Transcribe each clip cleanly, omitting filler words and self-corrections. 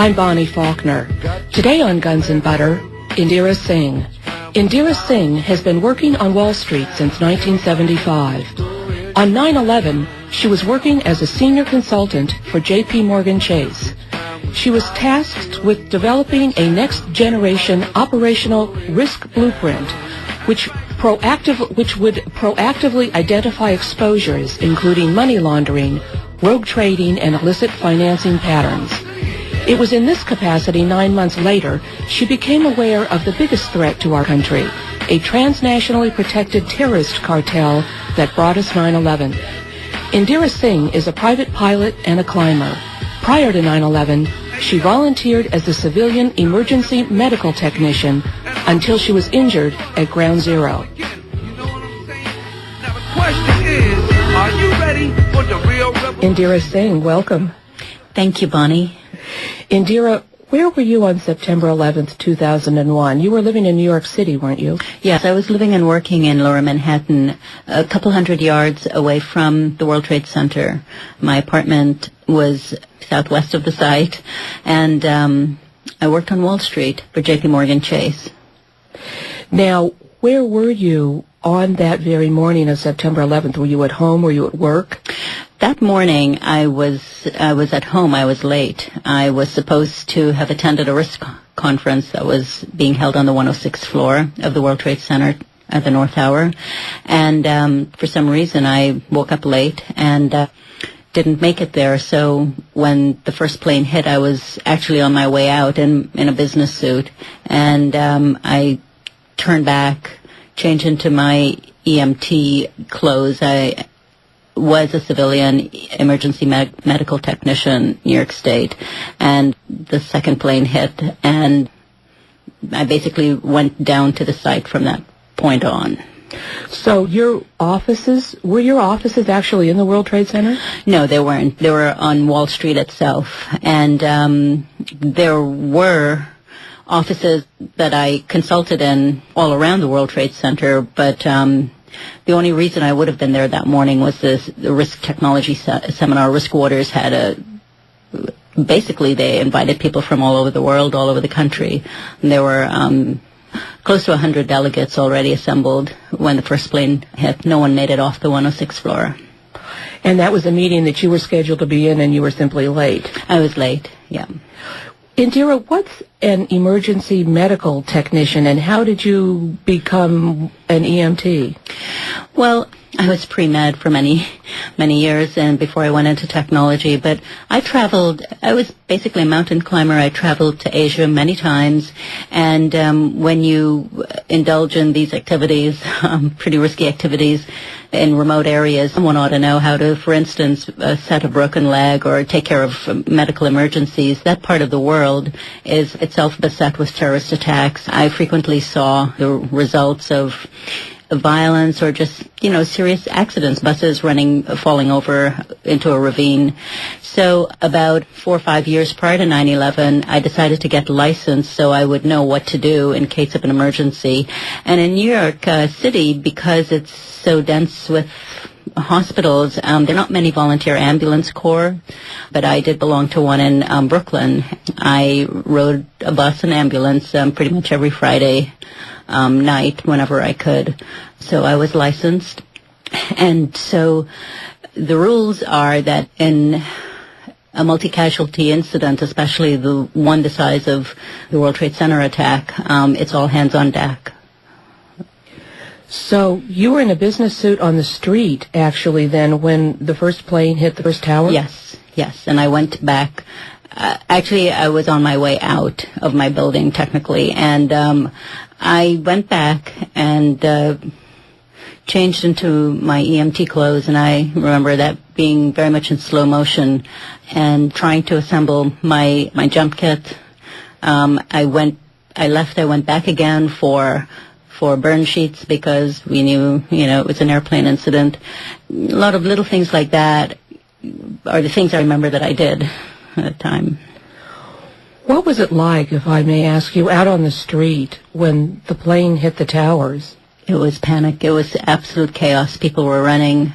I'm Bonnie Faulkner. Today on Guns and Butter, Indira Singh. Indira Singh has been working on Wall Street since 1975. On 9/11, she was working as a senior consultant for J.P. Morgan Chase. She was tasked with developing a next-generation operational risk blueprint which would proactively identify exposures, including money laundering, rogue trading, and illicit financing patterns. It was in this capacity 9 months later she became aware of the biggest threat to our country, a transnationally protected terrorist cartel that brought us 9/11. Indira Singh is a private pilot and a climber. Prior to 9/11, she volunteered as a civilian emergency medical technician until she was injured at Ground Zero. Indira Singh, welcome. Thank you, Bonnie. Indira, where were you on September 11th, 2001? You were living in New York City, weren't you? Yes, I was living and working in Lower Manhattan, a couple hundred yards away from the World Trade Center. My apartment was southwest of the site, and I worked on Wall Street for J.P. Morgan Chase. Now, where were you on that very morning of September 11th? Were you at home? Were you at work? That morning, I was at home. I was late. I was supposed to have attended a risk conference that was being held on the 106th floor of the World Trade Center at the North Tower. And for some reason, I woke up late and didn't make it there. So when the first plane hit, I was actually on my way out in a business suit. And I turned back, changed into my EMT clothes. I was a civilian emergency medical technician, New York State, and the second plane hit, and I basically went down to the site from that point on. So were your offices actually in the World Trade Center? No, they weren't. They were on Wall Street itself, and there were offices that I consulted in all around the World Trade Center, but the only reason I would have been there that morning was the risk technology seminar. Risk Waters had basically they invited people from all over the world, all over the country. And there were close to 100 delegates already assembled when the first plane hit. No one made it off the 106th floor. And that was a meeting that you were scheduled to be in and you were simply late? I was late, yeah. Indira, what's an emergency medical technician, and how did you become an EMT? Well, I was pre-med for many years and before I went into technology, but I was basically a mountain climber. I traveled to Asia many times, and when you indulge in these activities, pretty risky activities, in remote areas, someone ought to know how to, for instance, set a broken leg or take care of medical emergencies. That part of the world is itself beset with terrorist attacks. I frequently saw the results of violence or just, serious accidents, buses falling over into a ravine. So about 4 or 5 years prior to 9/11, I decided to get licensed so I would know what to do in case of an emergency. And in New York City, because it's so dense with hospitals, there are not many volunteer ambulance corps, but I did belong to one in Brooklyn. I rode a bus and ambulance pretty much every Friday night whenever I could. So I was licensed. And so the rules are that in a multi-casualty incident, especially the one the size of the World Trade Center attack, it's all hands on deck. So you were in a business suit on the street, actually, then, when the first plane hit the first tower? Yes. And I went back. Actually, I was on my way out of my building, technically, and I went back and changed into my EMT clothes, and I remember that being very much in slow motion and trying to assemble my jump kit. I went back again for burn sheets because we knew, it was an airplane incident. A lot of little things like that are the things I remember that I did at the time. What was it like, if I may ask you, out on the street when the plane hit the towers? It was panic. It was absolute chaos. People were running.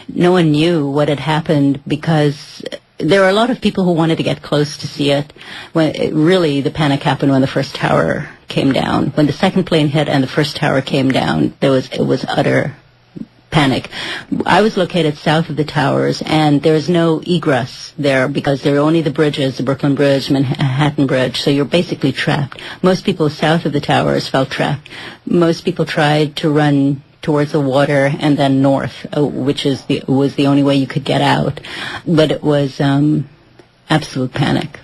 No one knew what had happened because there were a lot of people who wanted to get close to see it. Really, the panic happened when the first tower came down. When the second plane hit and the first tower came down, it was utter panic. I was located south of the towers, and there's no egress there because there are only the bridges, the Brooklyn Bridge, Manhattan Bridge, so you're basically trapped. Most people south of the towers felt trapped. Most people tried to run towards the water and then north, which was the only way you could get out. But it was absolute panic.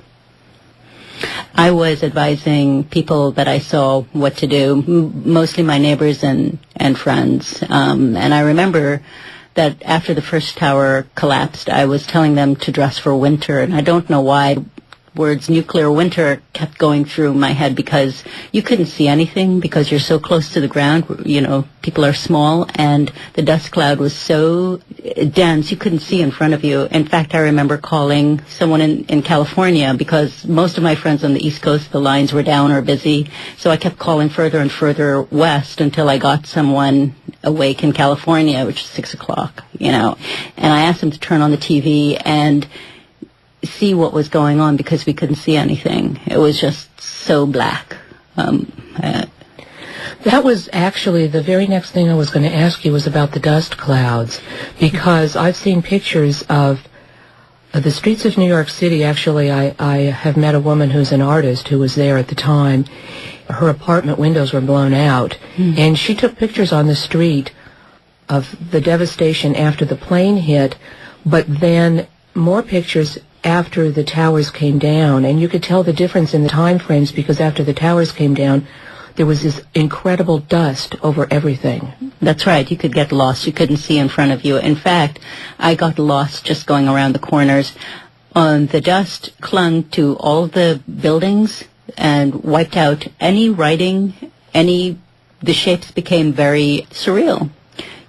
I was advising people that I saw what to do, mostly my neighbors and friends. And I remember that after the first tower collapsed, I was telling them to dress for winter. And I don't know why words nuclear winter kept going through my head, because you couldn't see anything because you're so close to the ground. You know, people are small, and the dust cloud was so dense you couldn't see in front of you. In fact, I remember calling someone in California, because most of my friends on the East Coast, the lines were down or busy, so I kept calling further and further west until I got someone awake in California, which is 6 o'clock, you know, and I asked them to turn on the TV and see what was going on, because we couldn't see anything. It was just so black. That was actually the very next thing I was going to ask you, was about the dust clouds, because I've seen pictures of the streets of New York City. Actually, I have met a woman who's an artist who was there at the time. Her apartment windows were blown out, and she took pictures on the street of the devastation after the plane hit, but then more pictures after the towers came down, and you could tell the difference in the time frames, because after the towers came down, there was this incredible dust over everything. That's right. You could get lost. You couldn't see in front of you. In fact, I got lost just going around the corners. The dust clung to all the buildings and wiped out any writing, the shapes became very surreal.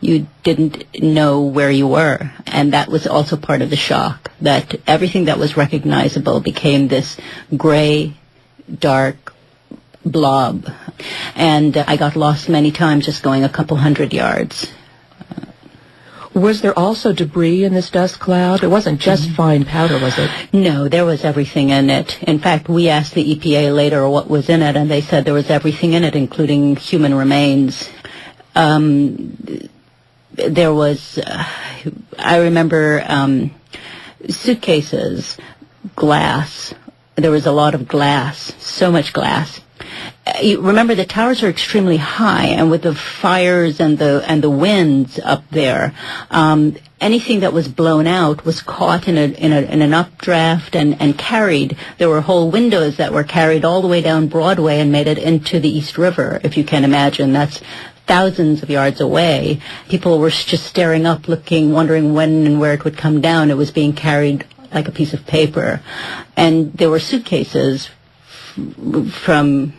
You didn't know where you were, and that was also part of the shock, that everything that was recognizable became this gray, dark blob. And I got lost many times just going a couple hundred yards. Was there also debris in this dust cloud? It wasn't just fine powder, was it? No, there was everything in it. In fact, we asked the EPA later what was in it, and they said there was everything in it, including human remains. There was, I remember, suitcases, glass. There was a lot of glass, so much glass. You remember, the towers are extremely high, and with the fires and the winds up there, anything that was blown out was caught in an updraft and carried. There were whole windows that were carried all the way down Broadway and made it into the East River, if you can imagine. That's thousands of yards away. People were just staring up, looking, wondering when and where it would come down. It was being carried like a piece of paper. And there were suitcases from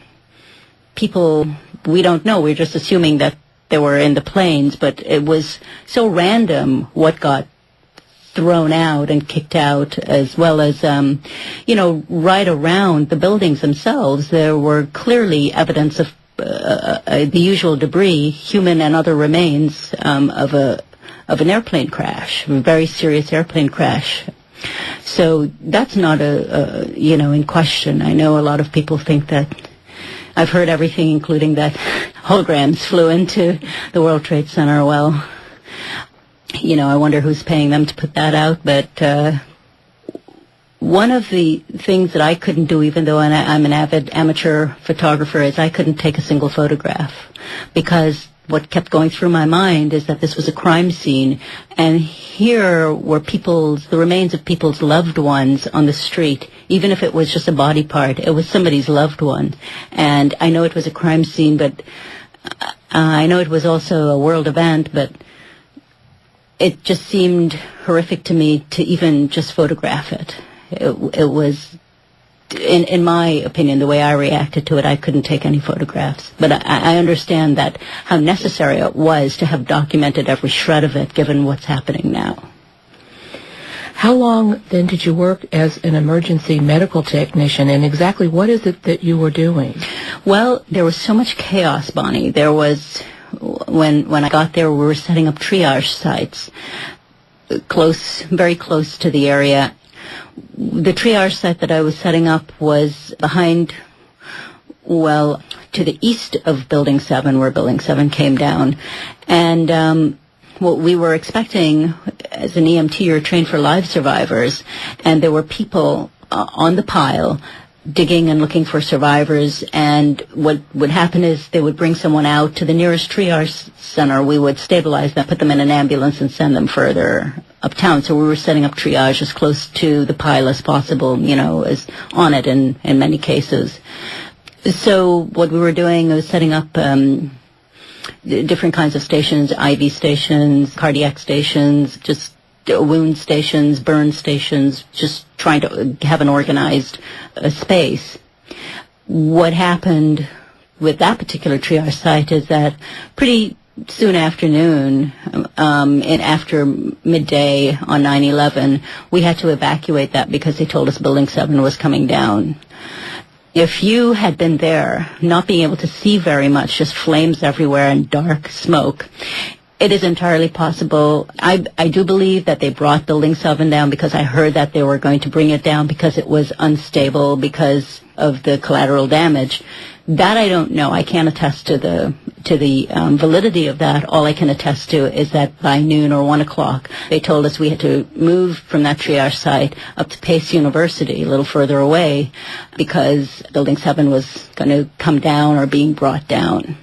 people we don't know. We're just assuming that they were in the planes, but it was so random what got thrown out and kicked out, as well as, right around the buildings themselves, there were clearly evidence of the usual debris, human and other remains of an airplane crash, a very serious airplane crash. So that's not in question. I know a lot of people think that. I've heard everything, including that holograms flew into the World Trade Center. Well, I wonder who's paying them to put that out. But one of the things that I couldn't do, even though I'm an avid amateur photographer, is I couldn't take a single photograph, because what kept going through my mind is that this was a crime scene, and here were the remains of people's loved ones on the street. Even if it was just a body part, it was somebody's loved one. And I know it was a crime scene, but I know it was also a world event, but it just seemed horrific to me to even just photograph it. It was, in my opinion, the way I reacted to it, I couldn't take any photographs. But I understand that how necessary it was to have documented every shred of it, given what's happening now. How long, then, did you work as an emergency medical technician, and exactly what is it that you were doing? Well, there was so much chaos, Bonnie. There was, when I got there, we were setting up triage sites very close to the area. The triage site that I was setting up was behind, well, to the east of Building 7, where Building 7 came down. And what we were expecting as an EMT, you're trained for live survivors, and there were people on the pile digging and looking for survivors, and what would happen is they would bring someone out to the nearest triage center. We would stabilize them, put them in an ambulance, and send them further uptown. So we were setting up triage as close to the pile as possible, as on it in many cases. So what we were doing was setting up different kinds of stations, IV stations, cardiac stations, just wound stations, burn stations, just trying to have an organized space. What happened with that particular triage site is that pretty soon afternoon, and after midday on 9/11, we had to evacuate that because they told us Building 7 was coming down. If you had been there, not being able to see very much, just flames everywhere and dark smoke, it is entirely possible. I do believe that they brought Building 7 down because I heard that they were going to bring it down because it was unstable because of the collateral damage. That I don't know. I can't attest to the validity of that. All I can attest to is that by noon or 1 o'clock, they told us we had to move from that triage site up to Pace University, a little further away, because Building 7 was going to come down or being brought down.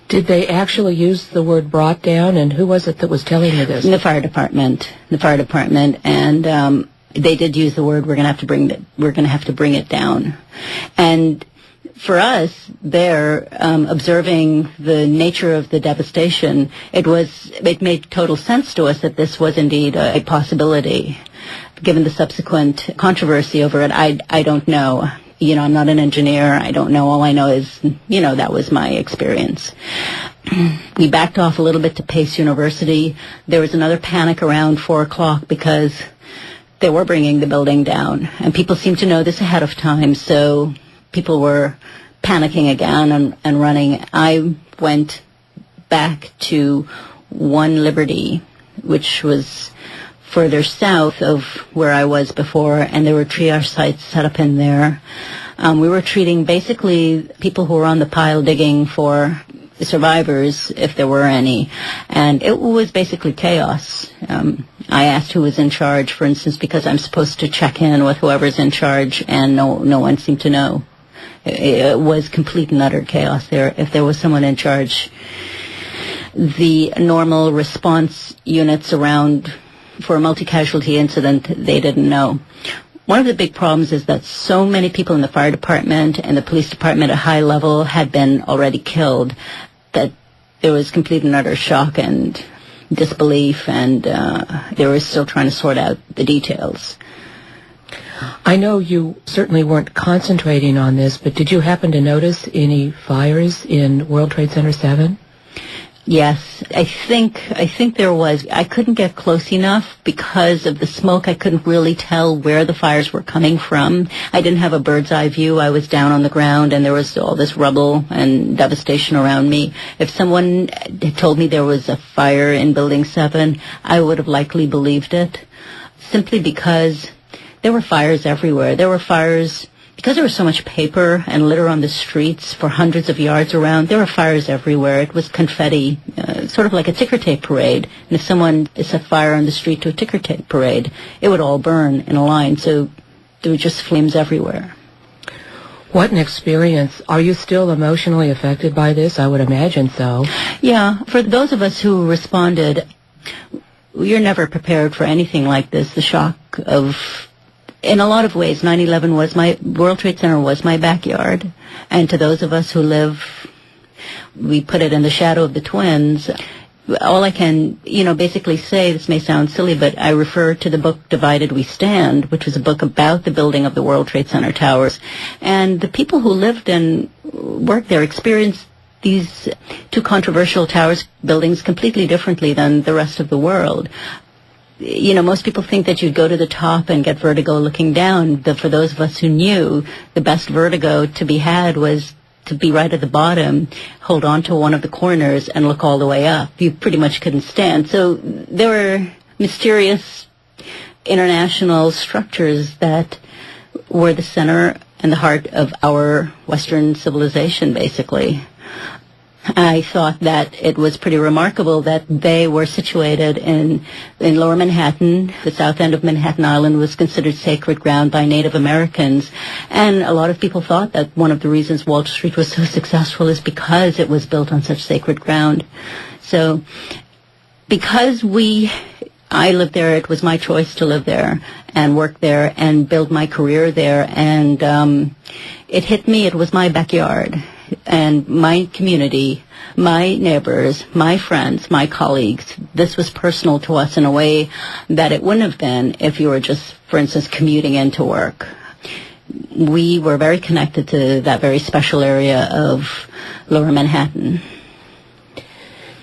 Did they actually use the word brought down, and who was it that was telling you this? The fire department, and they did use the word we're going to have to bring it down. And for us there, observing the nature of the devastation, it made total sense to us that this was indeed a possibility. Given the subsequent controversy over it, I don't know. I'm not an engineer. I don't know. All I know is, that was my experience. We backed off a little bit to Pace University. There was another panic around 4 o'clock because they were bringing the building down. And people seemed to know this ahead of time, so people were panicking again and running. I went back to 1 Liberty, which was further south of where I was before, and there were triage sites set up in there. We were treating basically people who were on the pile digging for survivors, if there were any, and it was basically chaos. I asked who was in charge, for instance, because I'm supposed to check in with whoever's in charge, and no one seemed to know. It was complete and utter chaos there. If there was someone in charge, the normal response units around for a multi-casualty incident, they didn't know. One of the big problems is that so many people in the fire department and the police department at high level had been already killed that there was complete and utter shock and disbelief, and they were still trying to sort out the details. I know you certainly weren't concentrating on this, but did you happen to notice any fires in World Trade Center 7? Yes, I think there was. I couldn't get close enough because of the smoke. I couldn't really tell where the fires were coming from. I didn't have a bird's eye view. I was down on the ground and there was all this rubble and devastation around me. If someone had told me there was a fire in Building 7, I would have likely believed it, simply because there were fires everywhere. There were fires because there was so much paper and litter on the streets for hundreds of yards around. There were fires everywhere. It was confetti, sort of like a ticker tape parade. And if someone set fire on the street to a ticker tape parade, it would all burn in a line. So there were just flames everywhere. What an experience. Are you still emotionally affected by this? I would imagine so. Yeah. For those of us who responded, you're never prepared for anything like this. The shock of... In a lot of ways, 9/11 was World Trade Center was my backyard. And to those of us who live, we put it in the shadow of the twins. All I can, basically say, this may sound silly, but I refer to the book Divided We Stand, which was a book about the building of the World Trade Center towers. And the people who lived and worked there experienced these two controversial towers buildings completely differently than the rest of the world. Most people think that you'd go to the top and get vertigo looking down. For those of us who knew, the best vertigo to be had was to be right at the bottom, hold on to one of the corners, and look all the way up. You pretty much couldn't stand. So there were mysterious international structures that were the center and the heart of our Western civilization, basically. I thought that it was pretty remarkable that they were situated in Lower Manhattan. The south end of Manhattan Island was considered sacred ground by Native Americans. And a lot of people thought that one of the reasons Wall Street was so successful is because it was built on such sacred ground. So because I lived there, it was my choice to live there and work there and build my career there. And it hit me, it was my backyard. And my community, my neighbors, my friends, my colleagues, this was personal to us in a way that it wouldn't have been if you were just, for instance, commuting into work. We were very connected to that very special area of Lower Manhattan.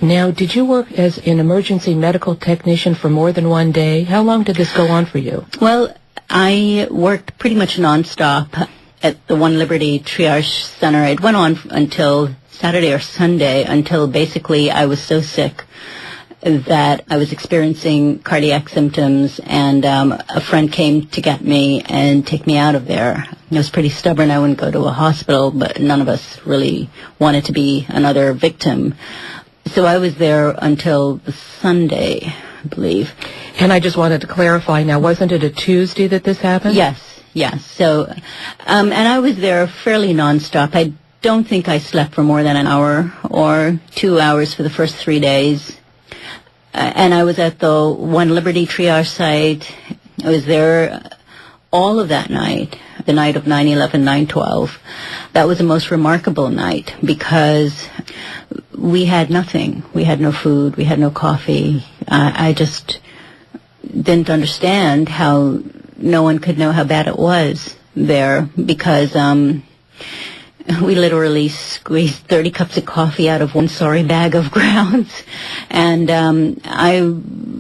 Now, did you work as an emergency medical technician for more than one day? How long did this go on for you? Well, I worked pretty much nonstop at the One Liberty Triage Center. It went on until Saturday or Sunday, until basically I was so sick that I was experiencing cardiac symptoms, and a friend came to get me and take me out of there. I was pretty stubborn. I wouldn't go to a hospital, but none of us really wanted to be another victim. So I was there until the Sunday, I believe. And I just wanted to clarify now, wasn't it a Tuesday that this happened? Yes. So, and I was there fairly nonstop. I don't think I slept for more than an hour or 2 hours for the first 3 days. And I was at the One Liberty Triage site. I was there all of that night, the night of 9/11, 9/12. That was the most remarkable night because we had nothing. We had no food. We had no coffee. I just didn't understand how no one could know how bad it was there because we literally squeezed 30 cups of coffee out of one sorry bag of grounds. And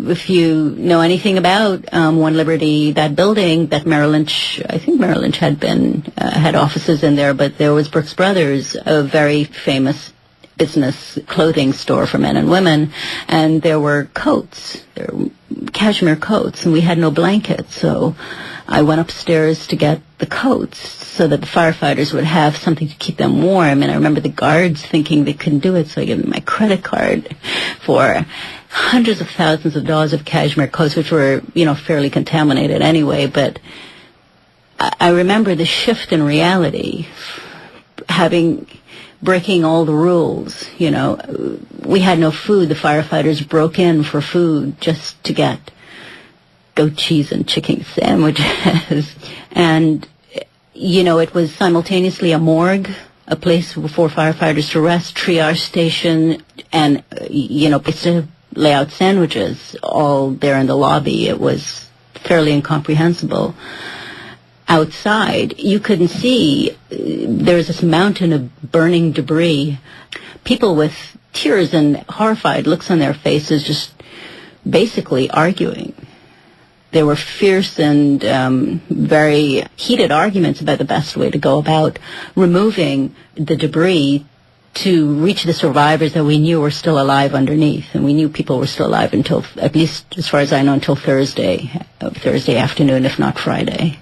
if you know anything about One Liberty, that building that Merrill Lynch, I think Merrill Lynch had offices in there, but there was Brooks Brothers, a very famous business clothing store for men and women, and there were coats, there were cashmere coats, and we had no blankets, so I went upstairs to get the coats so that the firefighters would have something to keep them warm. And I remember the guards thinking they couldn't do it, so I gave them my credit card for hundreds of thousands of dollars of cashmere coats, which were, fairly contaminated anyway. But I remember the shift in reality, breaking all the rules. We had no food. The firefighters broke in for food just to get goat cheese and chicken sandwiches. And, it was simultaneously a morgue, a place for firefighters to rest, triage station, and, place to lay out sandwiches all there in the lobby. It was fairly incomprehensible. Outside, you couldn't see. There was this mountain of burning debris. People with tears and horrified looks on their faces, just basically arguing. There were fierce and very heated arguments about the best way to go about removing the debris to reach the survivors that we knew were still alive underneath. And we knew people were still alive until, at least as far as I know, until Thursday afternoon, if not Friday.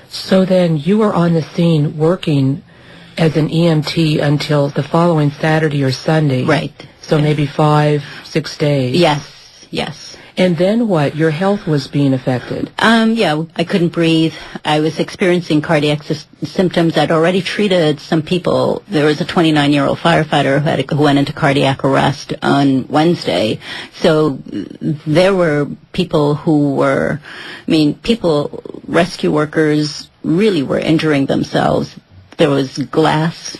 So then you were on the scene working as an EMT until the following Saturday or Sunday. Right. So maybe 5-6 days. Yes. And then what? Your health was being affected. I couldn't breathe. I was experiencing cardiac symptoms. I'd already treated some people. There was a 29-year-old firefighter who went into cardiac arrest on Wednesday. So there were people rescue workers really were injuring themselves. There was glass.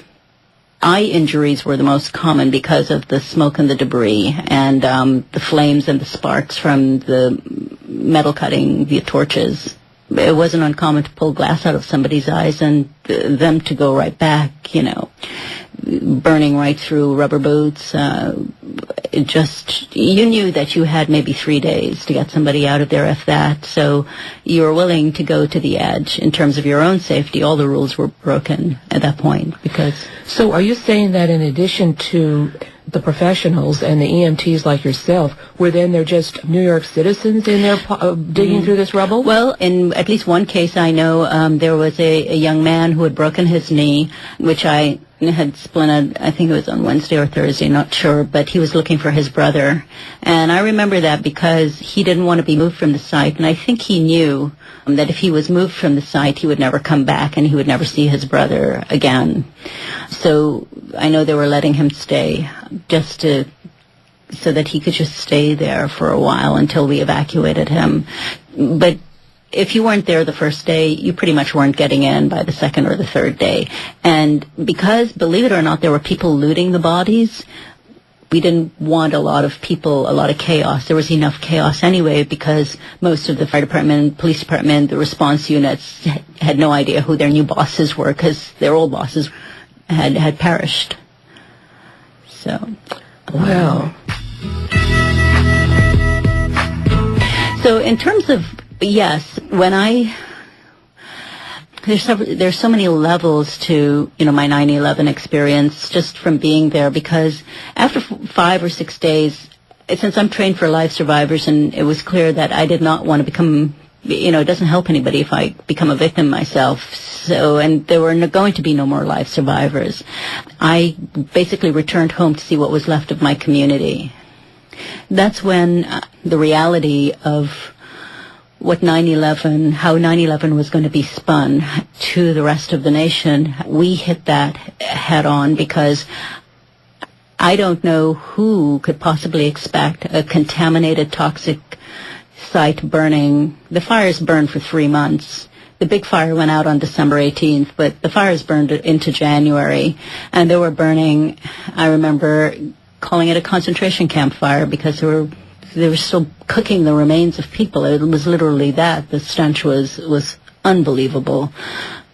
Eye injuries were the most common because of the smoke and the debris and the flames and the sparks from the metal cutting, the torches. It wasn't uncommon to pull glass out of somebody's eyes and them to go right back, burning right through rubber boots. You knew that you had maybe 3 days to get somebody out of there, if that. So you were willing to go to the edge in terms of your own safety. All the rules were broken at that point. So are you saying that in addition to the professionals and the EMTs like yourself, they're just New York citizens in there digging through this rubble? Well, in at least one case I know, there was a young man who had broken his knee, which I had splinted, I think it was on Wednesday or Thursday, not sure, but he was looking for his brother. And I remember that because he didn't want to be moved from the site, and I think he knew that if he was moved from the site, he would never come back and he would never see his brother again. So I know they were letting him stay so that he could just stay there for a while until we evacuated him. But if you weren't there the first day, you pretty much weren't getting in by the second or the third day. And because, believe it or not, there were people looting the bodies, we didn't want a lot of chaos. There was enough chaos anyway because most of the fire department, police department, the response units had no idea who their new bosses were because their old bosses had perished. So, wow. So in terms of, yes, there's so many levels to, my 9/11 experience just from being there, because after 5 or 6 days, since I'm trained for live survivors, and it was clear that I did not want to become, it doesn't help anybody if I become a victim myself. So, and there were going to be no more live survivors. I basically returned home to see what was left of my community. That's when the reality of how 9/11 was going to be spun to the rest of the nation, we hit that head on, because I don't know who could possibly expect a contaminated, toxic site burning. The fires burned for 3 months. The big fire went out on December 18th, but the fires burned into January, and they were burning. I remember calling it a concentration camp fire because they were still cooking the remains of people. It was literally that. The stench was unbelievable.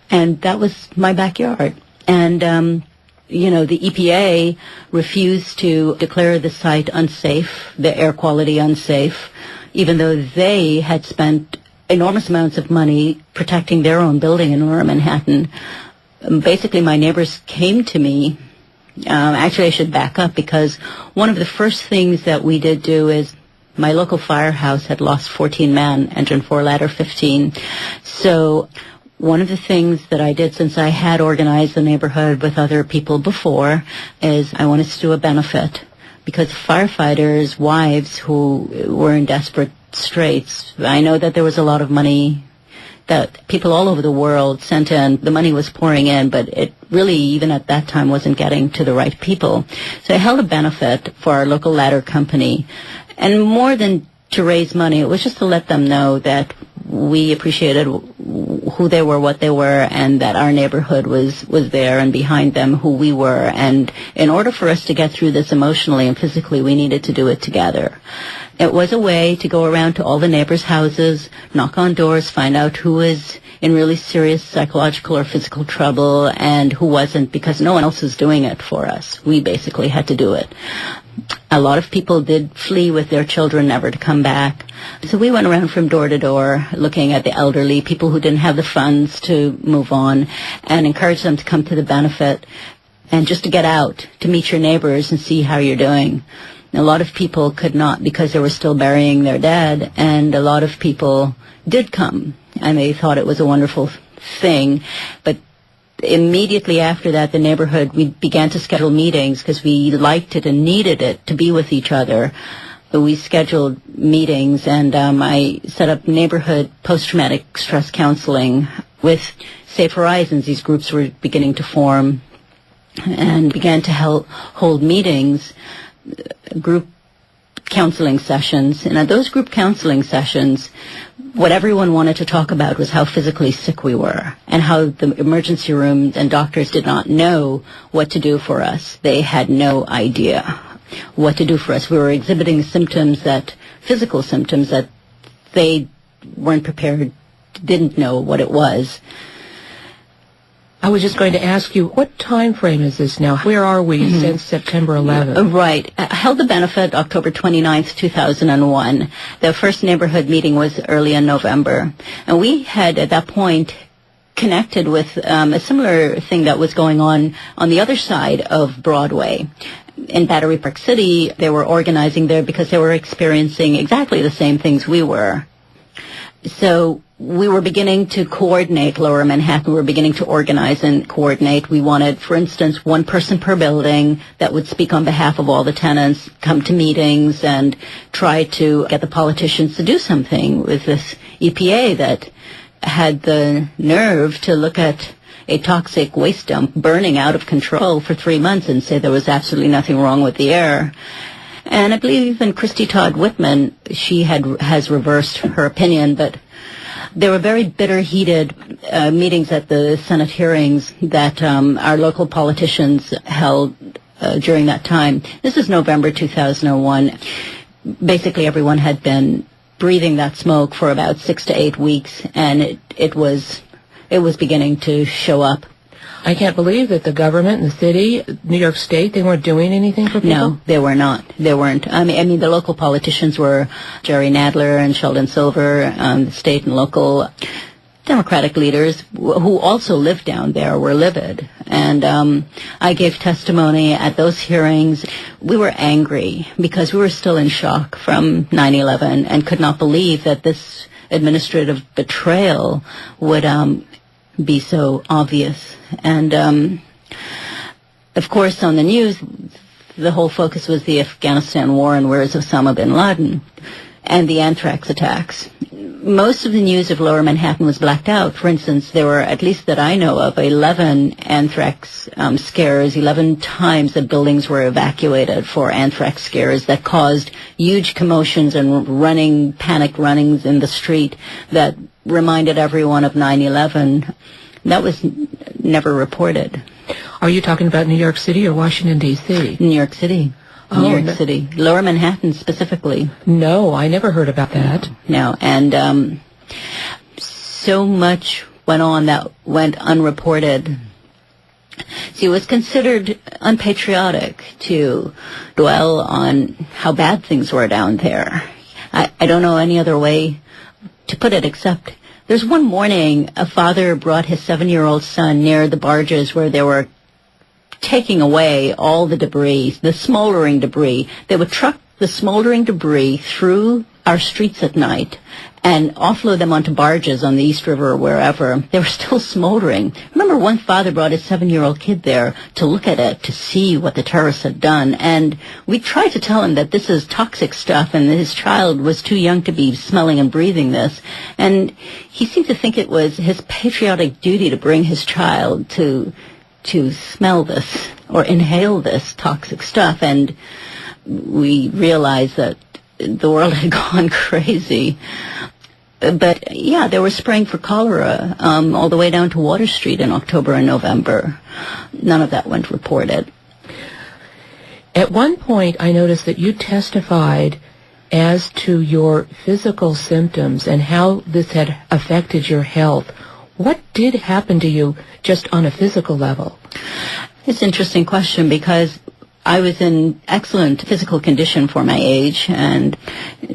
And that was my backyard. And, the EPA refused to declare the site unsafe, the air quality unsafe, even though they had spent enormous amounts of money protecting their own building in Lower Manhattan. Basically, my neighbors came to me. Actually, I should back up, because one of the first things that we did do is my local firehouse had lost 14 men, engine 4, ladder 15. So one of the things that I did, since I had organized the neighborhood with other people before, is I wanted to do a benefit, because firefighters' wives who were in desperate straits, I know that there was a lot of money that people all over the world sent in. The money was pouring in, but it really, even at that time, wasn't getting to the right people. So I held a benefit for our local ladder company. And more than to raise money, it was just to let them know that we appreciated who they were, what they were, and that our neighborhood was there and behind them, who we were. And in order for us to get through this emotionally and physically, we needed to do it together. It was a way to go around to all the neighbors' houses, knock on doors, find out who was in really serious psychological or physical trouble and who wasn't, because no one else was doing it for us. We basically had to do it. A lot of people did flee with their children, never to come back. So we went around from door to door looking at the elderly, people who didn't have the funds to move on, and encouraged them to come to the benefit and just to get out, to meet your neighbors and see how you're doing. A lot of people could not, because they were still burying their dead, and a lot of people did come, and they thought it was a wonderful thing. But immediately after that, the neighborhood, we began to schedule meetings because we liked it and needed it to be with each other. So we scheduled meetings, and I set up neighborhood post-traumatic stress counseling with Safe Horizons. These groups were beginning to form and began to hold meetings, group counseling sessions. And at those group counseling sessions, what everyone wanted to talk about was how physically sick we were and how the emergency rooms and doctors did not know what to do for us. They had no idea what to do for us. We were exhibiting physical symptoms that they weren't prepared, didn't know what it was. I was just going to ask you, what time frame is this now? Where are we since September 11th? Right. I held the benefit October 29th, 2001. The first neighborhood meeting was early in November. And we had, at that point, connected with a similar thing that was going on the other side of Broadway. in Battery Park City, they were organizing there because they were experiencing exactly the same things we were. So we were beginning to coordinate Lower Manhattan. We were beginning to organize and coordinate. We wanted, for instance, one person per building that would speak on behalf of all the tenants, come to meetings, and try to get the politicians to do something with this EPA that had the nerve to look at a toxic waste dump burning out of control for 3 months and say there was absolutely nothing wrong with the air. And I believe even Christy Todd Whitman, she has reversed her opinion, but there were very bitter, heated meetings at the Senate hearings that our local politicians held during that time. This is November 2001. Basically, everyone had been breathing that smoke for about 6 to 8 weeks, and it was beginning to show up. I can't believe that the government and the city, New York State, they weren't doing anything for people? No, they were not. They weren't. I mean, the local politicians were Jerry Nadler and Sheldon Silver, the state and local Democratic leaders who also lived down there were livid. And I gave testimony at those hearings. We were angry because we were still in shock from 9/11 and could not believe that this administrative betrayal would be so obvious. And of course, on the news, the whole focus was the Afghanistan war and where is Osama bin Laden and the anthrax attacks. Most of the news of Lower Manhattan was blacked out. For instance, there were, at least that I know of, 11 anthrax scares, 11 times that buildings were evacuated for anthrax scares that caused huge commotions and panic runnings in the street that reminded everyone of 9/11. That was never reported. Are you talking about New York City or Washington, D.C.? New York City. New York City. Lower Manhattan specifically. No, I never heard about that. No, and so much went on that went unreported. See, it was considered unpatriotic to dwell on how bad things were down there. I don't know any other way to put it except there's one morning a father brought his 7-year-old son near the barges where they were taking away all the debris, the smoldering debris. They would truck the smoldering debris through our streets at night and offload them onto barges on the East River or wherever. They were still smoldering. Remember, one father brought his 7-year-old kid there to look at it, to see what the terrorists had done. And we tried to tell him that this is toxic stuff and his child was too young to be smelling and breathing this. And he seemed to think it was his patriotic duty to bring his child to smell this or inhale this toxic stuff. And we realized that the world had gone crazy. But yeah, they were spraying for cholera all the way down to Water Street in October and November. None of that went reported. At one point, I noticed that you testified as to your physical symptoms and how this had affected your health. What did happen to you just on a physical level? It's an interesting question because I was in excellent physical condition for my age and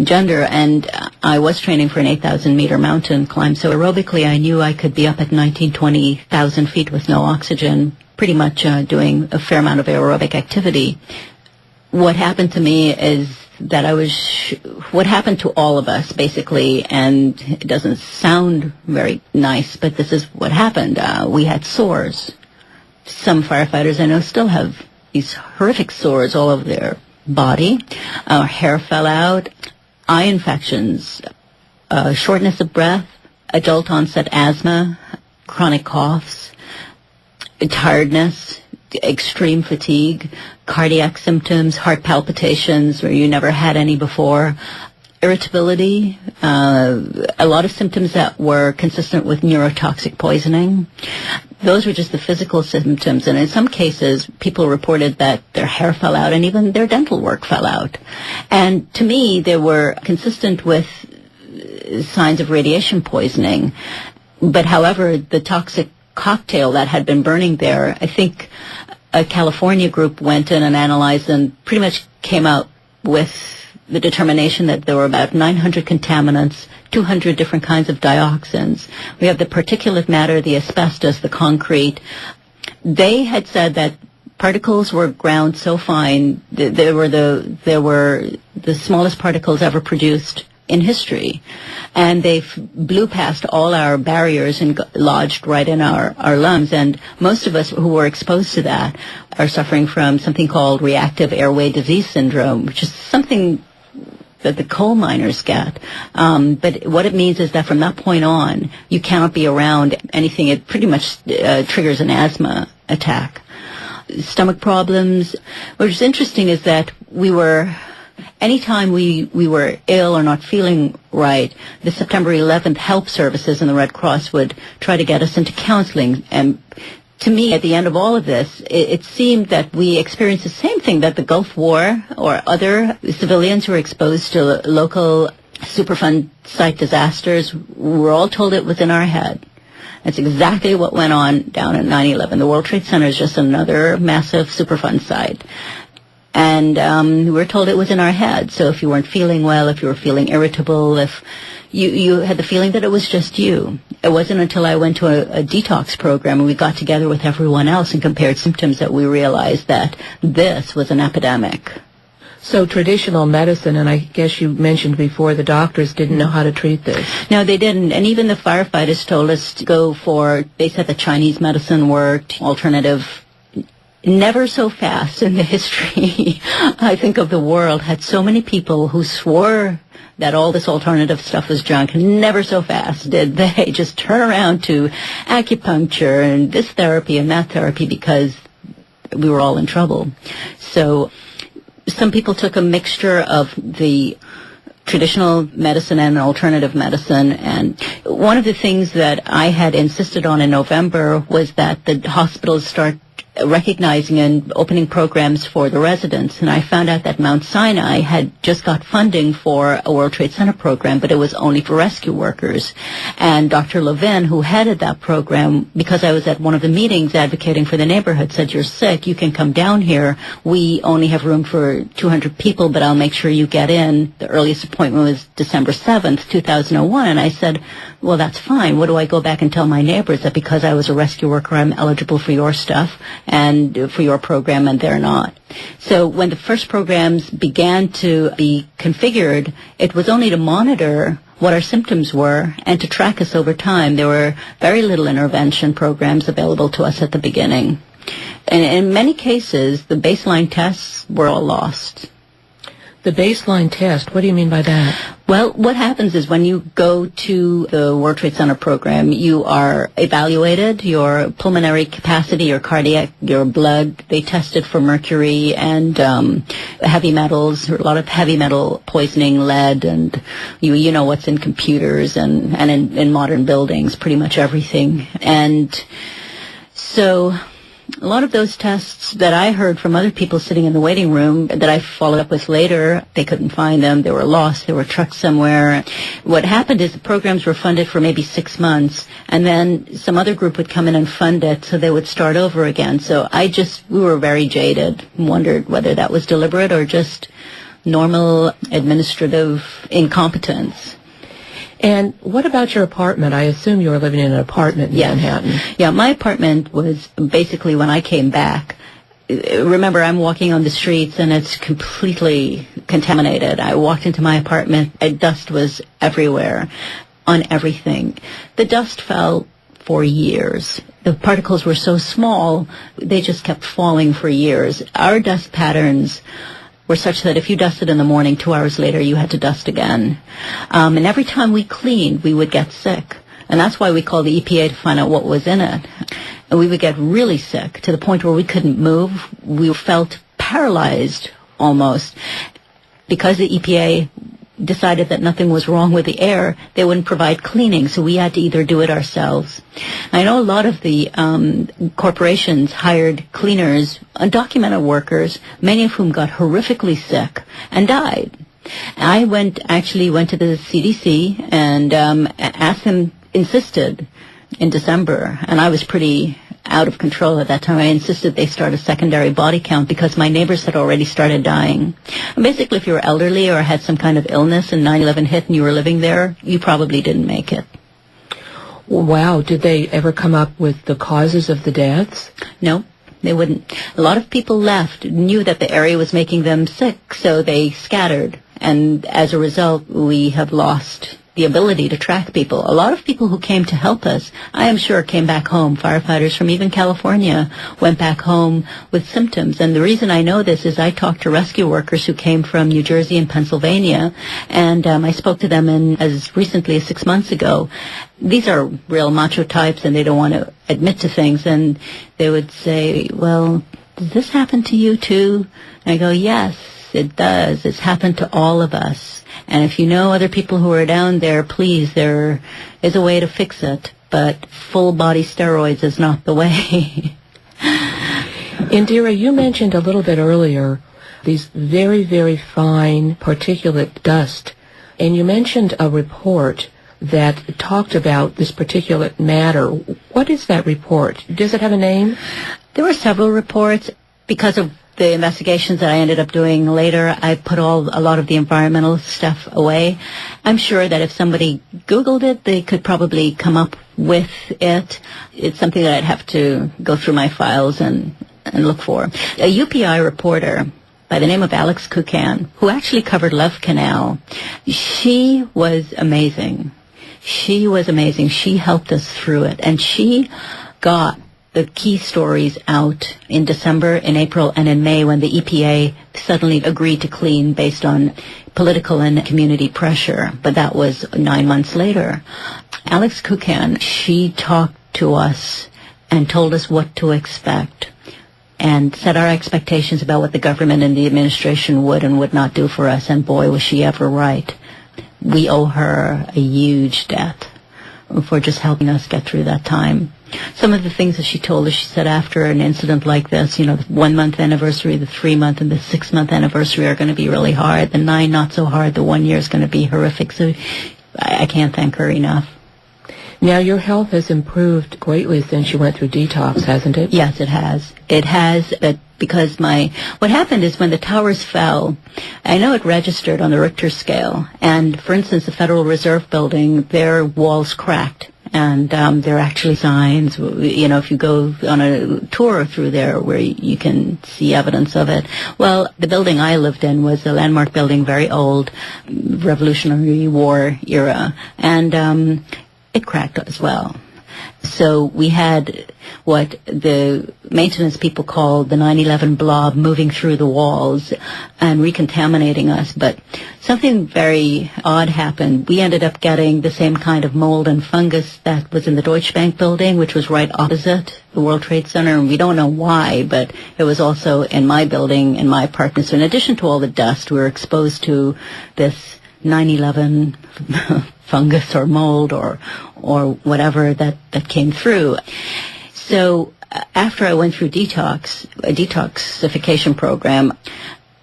gender, and I was training for an 8,000-meter mountain climb. So aerobically, I knew I could be up at 20,000 feet with no oxygen, pretty much doing a fair amount of aerobic activity. What happened to me is that what happened to all of us, basically, and it doesn't sound very nice, but this is what happened. We had sores. Some firefighters I know still have these horrific sores all over their body. Our hair fell out, eye infections, shortness of breath, adult onset asthma, chronic coughs, tiredness, extreme fatigue, cardiac symptoms, heart palpitations where you never had any before, irritability, a lot of symptoms that were consistent with neurotoxic poisoning. Those were just the physical symptoms, and in some cases, people reported that their hair fell out and even their dental work fell out. And to me, they were consistent with signs of radiation poisoning. But however, the toxic cocktail that had been burning there, I think a California group went in and analyzed and pretty much came out with the determination that there were about 900 contaminants, 200 different kinds of dioxins. We have the particulate matter, the asbestos, the concrete. They had said that particles were ground so fine that they were the smallest particles ever produced in history, and they blew past all our barriers and lodged right in our lungs. And most of us who were exposed to that are suffering from something called reactive airway disease syndrome, which is something that the coal miners get. But what it means is that from that point on, you cannot be around anything. It pretty much triggers an asthma attack. Stomach problems. What is interesting is that anytime we were ill or not feeling right, the September 11th help services and the Red Cross would try to get us into counseling. And to me, at the end of all of this, it seemed that we experienced the same thing that the Gulf War or other civilians who were exposed to local Superfund site disasters were all told it was in our head. That's exactly what went on down at 9/11. The World Trade Center is just another massive Superfund site. And we were told it was in our head. So if you weren't feeling well, if you were feeling irritable, if you had the feeling that it was just you. It wasn't until I went to a detox program and we got together with everyone else and compared symptoms that we realized that this was an epidemic. So traditional medicine, and I guess you mentioned before, the doctors didn't know how to treat this. No, they didn't. And even the firefighters told us to go they said the Chinese medicine worked, alternative. Never so fast in the history, I think, of the world had so many people who swore that all this alternative stuff was junk. Never so fast did they just turn around to acupuncture and this therapy and that therapy because we were all in trouble. So some people took a mixture of the traditional medicine and alternative medicine. And one of the things that I had insisted on in November was that the hospitals start recognizing and opening programs for the residents. And I found out that Mount Sinai had just got funding for a World Trade Center program, but it was only for rescue workers. And Dr. Levin, who headed that program, because I was at one of the meetings advocating for the neighborhood, said, "You're sick, you can come down here. We only have room for 200 people, but I'll make sure you get in." The earliest appointment was December 7th, 2001. And I said, "Well, that's fine. What do I go back and tell my neighbors, that because I was a rescue worker, I'm eligible for your stuff and for your program, and they're not?" So when the first programs began to be configured, it was only to monitor what our symptoms were and to track us over time. There were very little intervention programs available to us at the beginning. And in many cases, the baseline tests were all lost. The baseline test, what do you mean by that? Well, what happens is when you go to the World Trade Center program, you are evaluated, your pulmonary capacity, your cardiac, your blood. They tested for mercury and heavy metals, a lot of heavy metal poisoning, lead, and you know what's in computers and in modern buildings, pretty much everything. And so a lot of those tests that I heard from other people sitting in the waiting room that I followed up with later, they couldn't find them. They were lost. They were trucked somewhere. What happened is the programs were funded for maybe 6 months, and then some other group would come in and fund it, so they would start over again. So we were very jaded, wondered whether that was deliberate or just normal administrative incompetence. And what about your apartment? I assume you were living in an apartment in Manhattan. Yeah, my apartment was basically when I came back. Remember, I'm walking on the streets and it's completely contaminated. I walked into my apartment, dust was everywhere, on everything. The dust fell for years. The particles were so small, they just kept falling for years. Our dust patterns were such that if you dusted in the morning, 2 hours later you had to dust again. And every time we cleaned, we would get sick. And that's why we called the EPA to find out what was in it. And we would get really sick to the point where we couldn't move. We felt paralyzed almost. Because the EPA decided that nothing was wrong with the air, they wouldn't provide cleaning, so we had to either do it ourselves. I know a lot of the corporations hired cleaners, undocumented workers, many of whom got horrifically sick and died. I actually went to the CDC and insisted in December, and I was pretty out of control at that time. I insisted they start a secondary body count because my neighbors had already started dying. And basically, if you were elderly or had some kind of illness and 9/11 hit and you were living there, you probably didn't make it. Wow. Did they ever come up with the causes of the deaths? No. They wouldn't. A lot of people left, knew that the area was making them sick, so they scattered. And as a result, we have lost the ability to track people. A lot of people who came to help us, I am sure, came back home. Firefighters from even California went back home with symptoms. And the reason I know this is I talked to rescue workers who came from New Jersey and Pennsylvania, and I spoke to them as recently as 6 months ago. These are real macho types, and they don't want to admit to things. And they would say, well, does this happen to you too? And I go, yes, it does. It's happened to all of us. And if you know other people who are down there, please, there is a way to fix it. But full-body steroids is not the way. Indira, you mentioned a little bit earlier these very, very fine particulate dust. And you mentioned a report that talked about this particulate matter. What is that report? Does it have a name? There were several reports. Because of the investigations that I ended up doing later, I put a lot of the environmental stuff away. I'm sure that if somebody Googled it, they could probably come up with it. It's something that I'd have to go through my files and look for. A UPI reporter by the name of Alex Kukan, who actually covered Love Canal, she was amazing. She was amazing. She helped us through it, and she got the key stories out in December, in April, and in May when the EPA suddenly agreed to clean based on political and community pressure. But that was 9 months later. Alex Kukan, she talked to us and told us what to expect and set our expectations about what the government and the administration would and would not do for us. And boy, was she ever right. We owe her a huge debt for just helping us get through that time. Some of the things that she told us, she said after an incident like this, the 1 month anniversary, the 3 month and the 6 month anniversary are going to be really hard. The 9 not so hard. The 1 year is going to be horrific. So I can't thank her enough. Now, your health has improved greatly since you went through detox, hasn't it? Yes, it has. It has, but because what happened is when the towers fell, I know it registered on the Richter scale. And, for instance, the Federal Reserve Building, their walls cracked. And there are actually signs, if you go on a tour through there where you can see evidence of it. Well, the building I lived in was a landmark building, very old, Revolutionary War era, and it cracked as well. So we had what the maintenance people call the 9/11 blob moving through the walls and recontaminating us. But something very odd happened. We ended up getting the same kind of mold and fungus that was in the Deutsche Bank building, which was right opposite the World Trade Center. And we don't know why, but it was also in my building, in my apartment. So in addition to all the dust, we were exposed to this 9/11 fungus or mold or whatever that came through. So after I went through a detoxification program,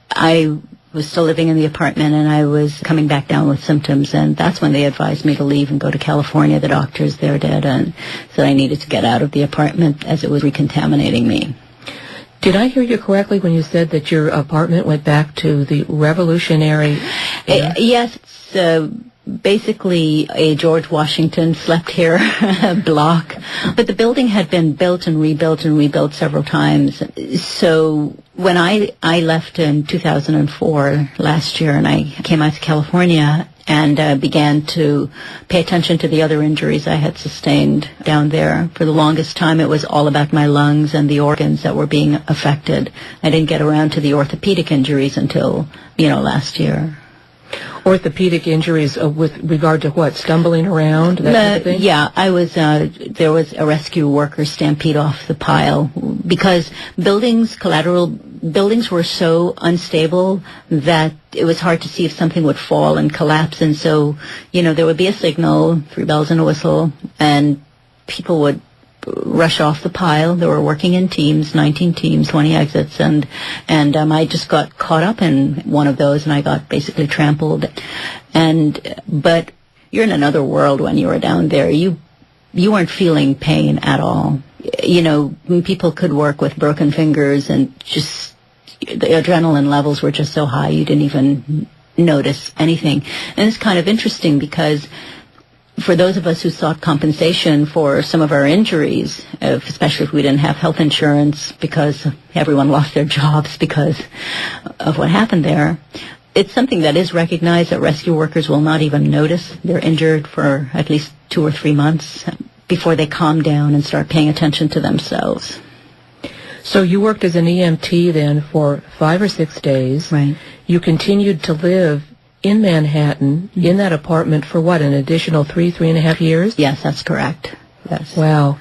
I was still living in the apartment and I was coming back down with symptoms, and that's when they advised me to leave and go to California. The doctors there did, and said I needed to get out of the apartment as it was recontaminating me. Did I hear you correctly when you said that your apartment went back to the Revolutionary era? Yes, it's basically a George Washington slept here block. But the building had been built and rebuilt several times. So when I left in 2004, last year, and I came out to California and began to pay attention to the other injuries I had sustained down there. For the longest time, it was all about my lungs and the organs that were being affected. I didn't get around to the orthopedic injuries until, last year. Orthopedic injuries with regard to what? Stumbling around? That kind of thing? Yeah, I was, there was a rescue worker stampede off the pile because collateral buildings were so unstable that it was hard to see if something would fall and collapse. And so, there would be a signal, 3 bells and a whistle, and people would rush off the pile. They were working in teams, 19 teams, 20 exits, and I just got caught up in one of those, and I got basically trampled. But you're in another world when you were down there. You weren't feeling pain at all. People could work with broken fingers, and just the adrenaline levels were just so high you didn't even notice anything. And it's kind of interesting because for those of us who sought compensation for some of our injuries, especially if we didn't have health insurance because everyone lost their jobs because of what happened there, it's something that is recognized that rescue workers will not even notice they're injured for at least 2 or 3 months before they calm down and start paying attention to themselves. So you worked as an EMT then for 5 or 6 days. Right. You continued to live in Manhattan, in that apartment for what, an additional 3.5 years? Yes, that's correct. Yes. Wow.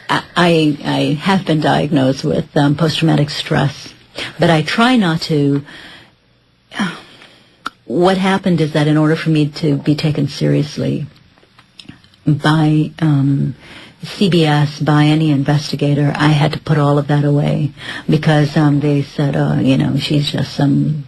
I have been diagnosed with post-traumatic stress, but I try not to. What happened is that in order for me to be taken seriously by CBS, by any investigator, I had to put all of that away because they said, oh, she's just some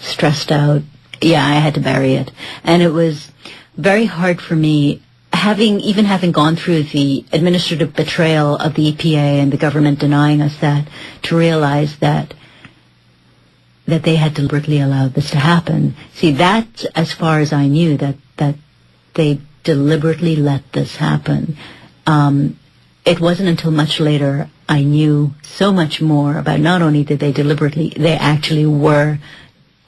stressed out. Yeah, I had to bury it. And it was very hard for me, having gone through the administrative betrayal of the EPA and the government denying us that, to realize that they had deliberately allowed this to happen. See, that's as far as I knew, that they deliberately let this happen. It wasn't until much later I knew so much more about not only did they actually were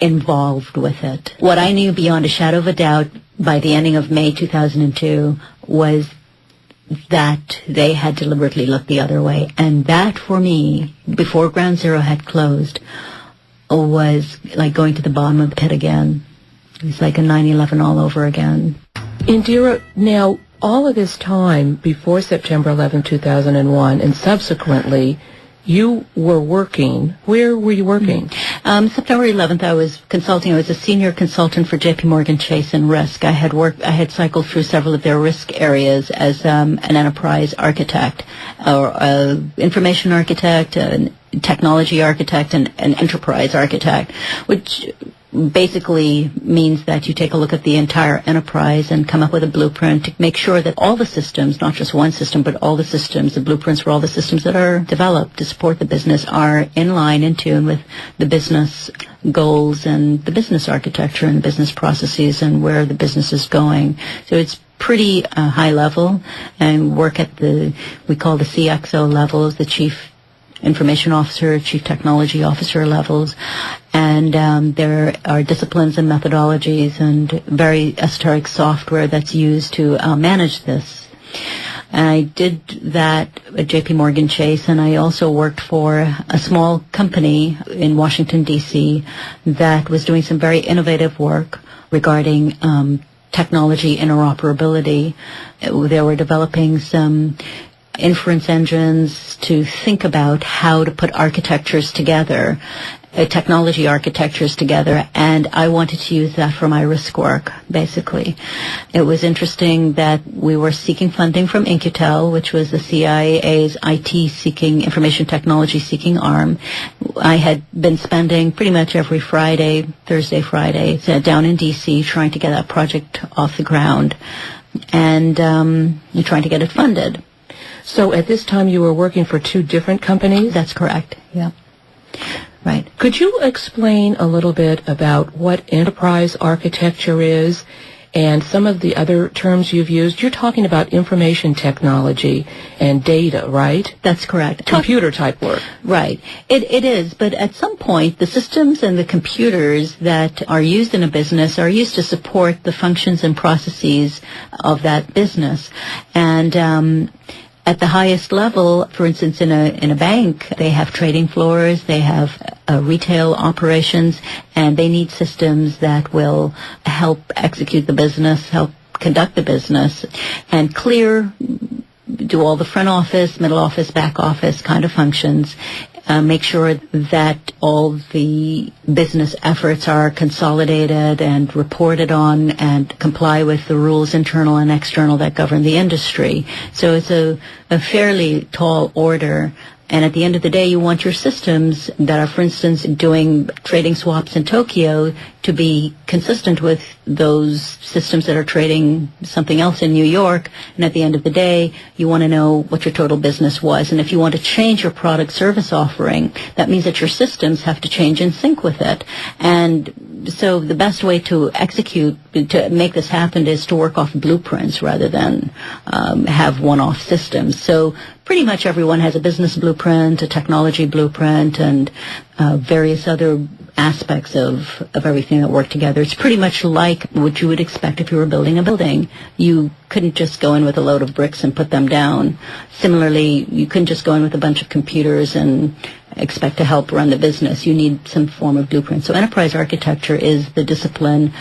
involved with it. What I knew beyond a shadow of a doubt by the ending of May 2002 was that they had deliberately looked the other way. And that, for me, before Ground Zero had closed, was like going to the bottom of the pit again. It was like a 9/11 all over again. Indira, now, all of this time before September 11, 2001, and subsequently, you were working. Where were you working? September 11th, I was consulting. I was a senior consultant for J.P. Morgan Chase and Risk. I had cycled through several of their risk areas as an enterprise architect, or information architect, a technology architect, and an enterprise architect, which basically means that you take a look at the entire enterprise and come up with a blueprint to make sure that all the systems, not just one system, but all the systems, the blueprints for all the systems that are developed to support the business are in line, in tune with the business goals and the business architecture and business processes and where the business is going. So it's pretty high level, and work at we call the CXO levels, the Chief Information Officer, Chief Technology Officer levels, and there are disciplines and methodologies and very esoteric software that's used to manage this. And I did that at J.P. Morgan Chase, and I also worked for a small company in Washington, D.C. that was doing some very innovative work regarding technology interoperability. They were developing some inference engines to think about how to put architectures together, technology architectures together, and I wanted to use that for my risk work, basically. It was interesting that we were seeking funding from Incutel, which was the CIA's IT-seeking, information technology-seeking arm. I had been spending pretty much every Friday, Thursday, Friday, down in D.C. trying to get that project off the ground and trying to get it funded. So at this time you were working for 2 different companies? That's correct, yeah. Right. Could you explain a little bit about what enterprise architecture is and some of the other terms you've used? You're talking about information technology and data, right? That's correct. Computer type work. Right. It is, but at some point the systems and the computers that are used in a business are used to support the functions and processes of that business. And at the highest level, for instance, in a bank, they have trading floors, they have retail operations, and they need systems that will help execute the business, help conduct the business, and do all the front office, middle office, back office kind of functions. Make sure that all the business efforts are consolidated and reported on and comply with the rules, internal and external, that govern the industry. So it's a fairly tall order. And at the end of the day, you want your systems that are, for instance, doing trading swaps in Tokyo to be consistent with those systems that are trading something else in New York. And at the end of the day, you want to know what your total business was. And if you want to change your product service offering, that means that your systems have to change in sync with it. And So the best way to make this happen is to work off blueprints rather than have one-off systems. So pretty much everyone has a business blueprint, a technology blueprint, and various other aspects of everything that work together. It's pretty much like what you would expect if you were building a building. You couldn't just go in with a load of bricks and put them down. Similarly, you couldn't just go in with a bunch of computers and expect to help run the business. You need some form of blueprint. So enterprise architecture is the discipline,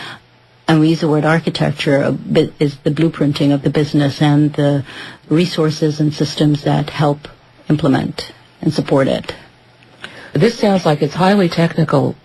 and we use the word architecture, is the blueprinting of the business and the resources and systems that help implement and support it. This sounds like it's highly technical.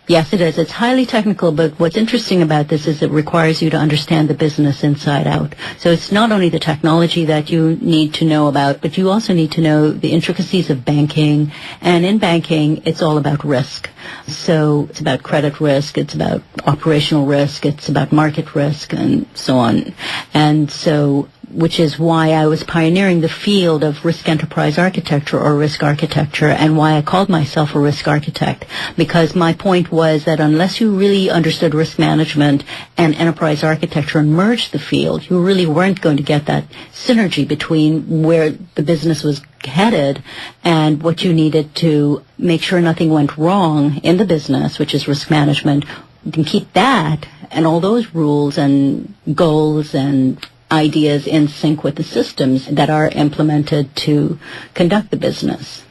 Yes, it is. It's highly technical, but what's interesting about this is it requires you to understand the business inside out. So it's not only the technology that you need to know about, but you also need to know the intricacies of banking. And in banking, it's all about risk. So it's about credit risk, it's about operational risk, it's about market risk, and so on. And so, which is why I was pioneering the field of risk enterprise architecture or risk architecture, and why I called myself a risk architect, because my point was that unless you really understood risk management and enterprise architecture and merged the field, you really weren't going to get that synergy between where the business was headed and what you needed to make sure nothing went wrong in the business, which is risk management. You can keep that and all those rules and goals and ideas in sync with the systems that are implemented to conduct the business.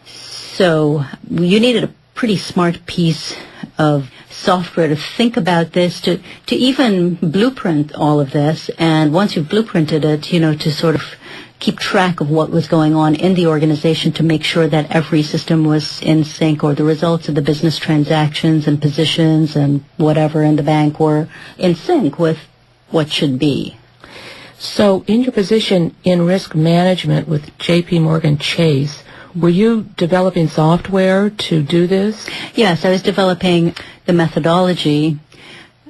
So you needed a pretty smart piece of software to think about this, to even blueprint all of this. And once you've blueprinted it, to sort of keep track of what was going on in the organization to make sure that every system was in sync, or the results of the business transactions and positions and whatever in the bank were in sync with what should be. So in your position in risk management with J.P. Morgan Chase, were you developing software to do this? Yes, I was developing the methodology,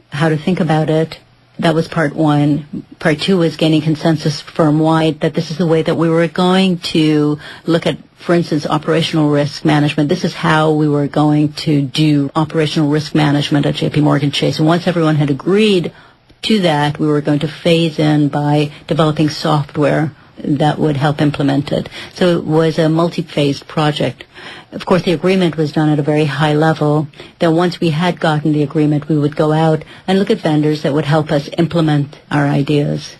how to think about it. That was part one. Part two was gaining consensus firm-wide that this is the way that we were going to look at, for instance, operational risk management. This is how we were going to do operational risk management at J.P. Morgan Chase. And once everyone had agreed to that, we were going to phase in by developing software that would help implement it. So it was a multi-phased project. Of course, the agreement was done at a very high level. Then once we had gotten the agreement, we would go out and look at vendors that would help us implement our ideas.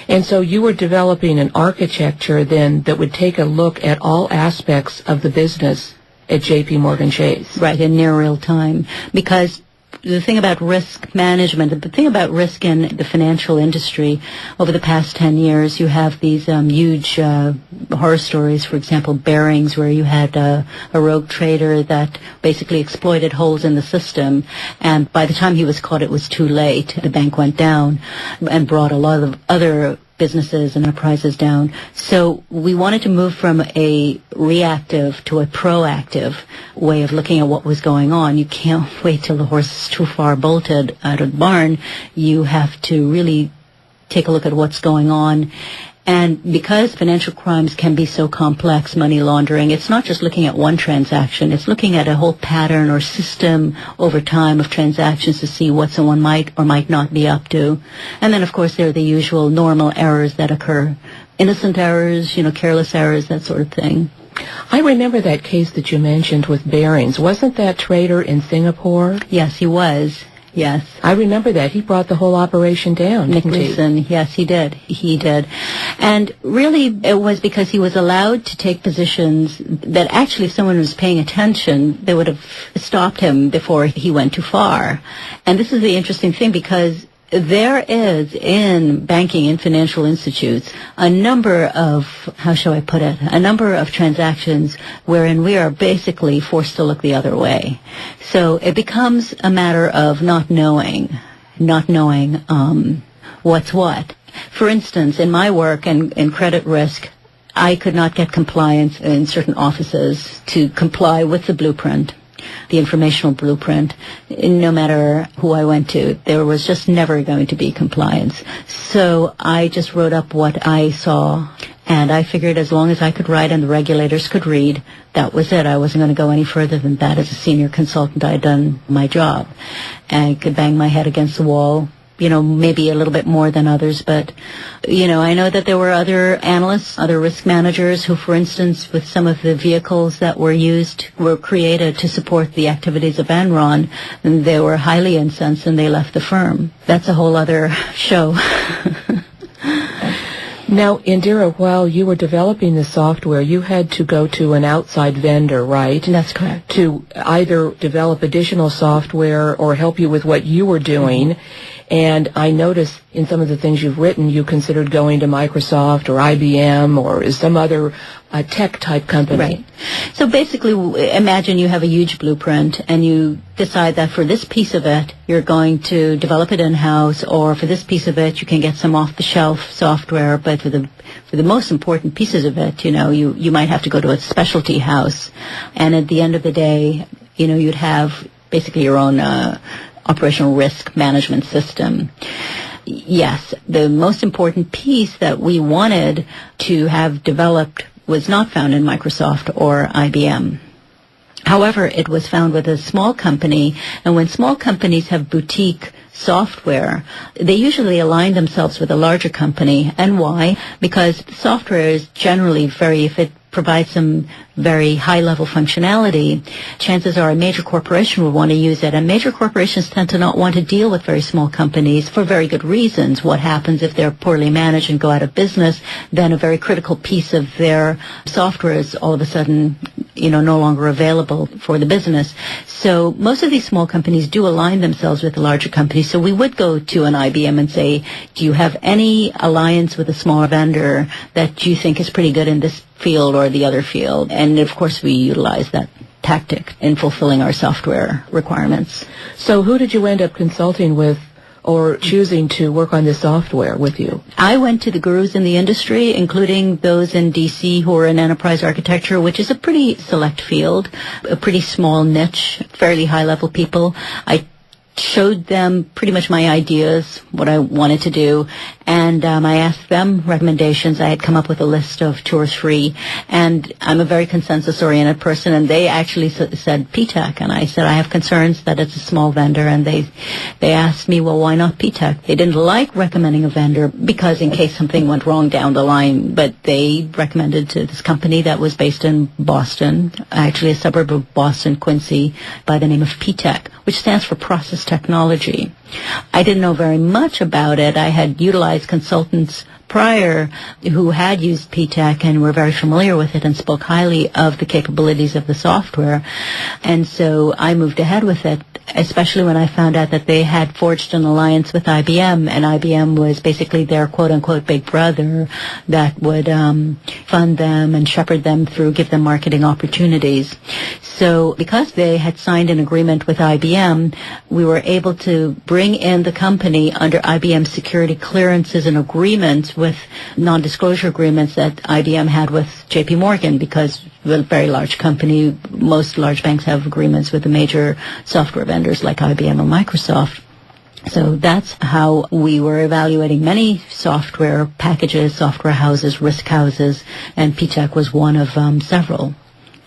And so you were developing an architecture then that would take a look at all aspects of the business at J.P. Morgan Chase. Right, in near real time. Because the thing about risk management, the thing about risk in the financial industry, over the past 10 years, you have these huge horror stories, for example, Barings, where you had a rogue trader that basically exploited holes in the system, and by the time he was caught, it was too late. The bank went down and brought a lot of other businesses and enterprises down. So we wanted to move from a reactive to a proactive way of looking at what was going on. You can't wait till the horse is too far bolted out of the barn. You have to really take a look at what's going on. And because financial crimes can be so complex, money laundering, it's not just looking at one transaction. It's looking at a whole pattern or system over time of transactions to see what someone might or might not be up to. And then, of course, there are the usual normal errors that occur. Innocent errors, careless errors, that sort of thing. I remember that case that you mentioned with Barings. Wasn't that trader in Singapore? Yes, he was. Yes. I remember that. He brought the whole operation down, didn't he? Nicholson, yes, he did. He did. And really, it was because he was allowed to take positions that actually if someone was paying attention, they would have stopped him before he went too far. And this is the interesting thing, because there is in banking and financial institutes a number of, how shall I put it, a number of transactions wherein we are basically forced to look the other way. So it becomes a matter of not knowing what's what. For instance, in my work in credit risk, I could not get compliance in certain offices to comply with the blueprint, the informational blueprint. No matter who I went to, there was just never going to be compliance. So I just wrote up what I saw And I figured as long as I could write and the regulators could read, that was it. I wasn't going to go any further than that. As a senior consultant, I had done my job. And I could bang my head against the wall, maybe a little bit more than others, but, I know that there were other analysts, other risk managers who, for instance, with some of the vehicles that were created to support the activities of Enron, they were highly incensed and they left the firm. That's a whole other show. Now, Indira, while you were developing the software, you had to go to an outside vendor, right? That's correct. To either develop additional software or help you with what you were doing. Mm-hmm. And I noticed in some of the things you've written, you considered going to Microsoft or IBM or some other tech-type company. Right. So basically, imagine you have a huge blueprint and you decide that for this piece of it, you're going to develop it in-house, or for this piece of it, you can get some off-the-shelf software, but for the most important pieces of it, you might have to go to a specialty house. And at the end of the day, you'd have basically your own operational risk management system. Yes, the most important piece that we wanted to have developed was not found in Microsoft or IBM. However, it was found with a small company, and when small companies have boutique software, they usually align themselves with a larger company. And why? Because software is generally if it provides some very high-level functionality, chances are a major corporation will want to use it. And major corporations tend to not want to deal with very small companies for very good reasons. What happens if they're poorly managed and go out of business? Then a very critical piece of their software is all of a sudden, no longer available for the business. So most of these small companies do align themselves with the larger companies. So we would go to an IBM and say, do you have any alliance with a smaller vendor that you think is pretty good in this field or the other field? And of course we utilize that tactic in fulfilling our software requirements. So who did you end up consulting with or choosing to work on this software with you? I went to the gurus in the industry, including those in D.C. who are in enterprise architecture, which is a pretty select field, a pretty small niche, fairly high-level people. I showed them pretty much my ideas, what I wanted to do, and I asked them recommendations. I had come up with a list of 2 or 3, and I'm a very consensus-oriented person, and they actually said Ptech, and I said I have concerns that it's a small vendor, and they asked me, well, why not Ptech? They didn't like recommending a vendor because in case something went wrong down the line, but they recommended to this company that was based in Boston, actually a suburb of Boston, Quincy, by the name of Ptech, which stands for Process Technology. I didn't know very much about it. I had utilized consultants prior who had used Ptech and were very familiar with it and spoke highly of the capabilities of the software. And so I moved ahead with it, especially when I found out that they had forged an alliance with IBM, and IBM was basically their quote-unquote big brother that would fund them and shepherd them through, give them marketing opportunities. So because they had signed an agreement with IBM, we were able to bring in the company under IBM security clearances and agreements with non-disclosure agreements that IBM had with JP Morgan, because we're a very large company. Most large banks have agreements with the major software vendors like IBM and Microsoft. So that's how we were evaluating many software packages, software houses, risk houses, and Ptech was one of several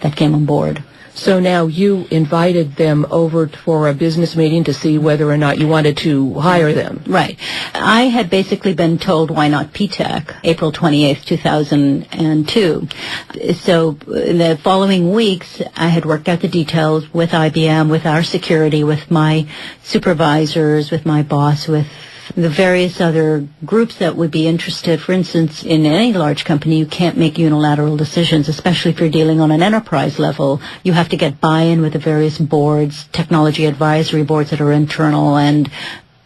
that came on board. So now you invited them over for a business meeting to see whether or not you wanted to hire them. Right. I had basically been told, why not Ptech, April 28th, 2002. So in the following weeks, I had worked out the details with IBM, with our security, with my supervisors, with my boss, with the various other groups that would be interested. For instance, in any large company, you can't make unilateral decisions, especially if you're dealing on an enterprise level. You have to get buy-in with the various boards, technology advisory boards that are internal, and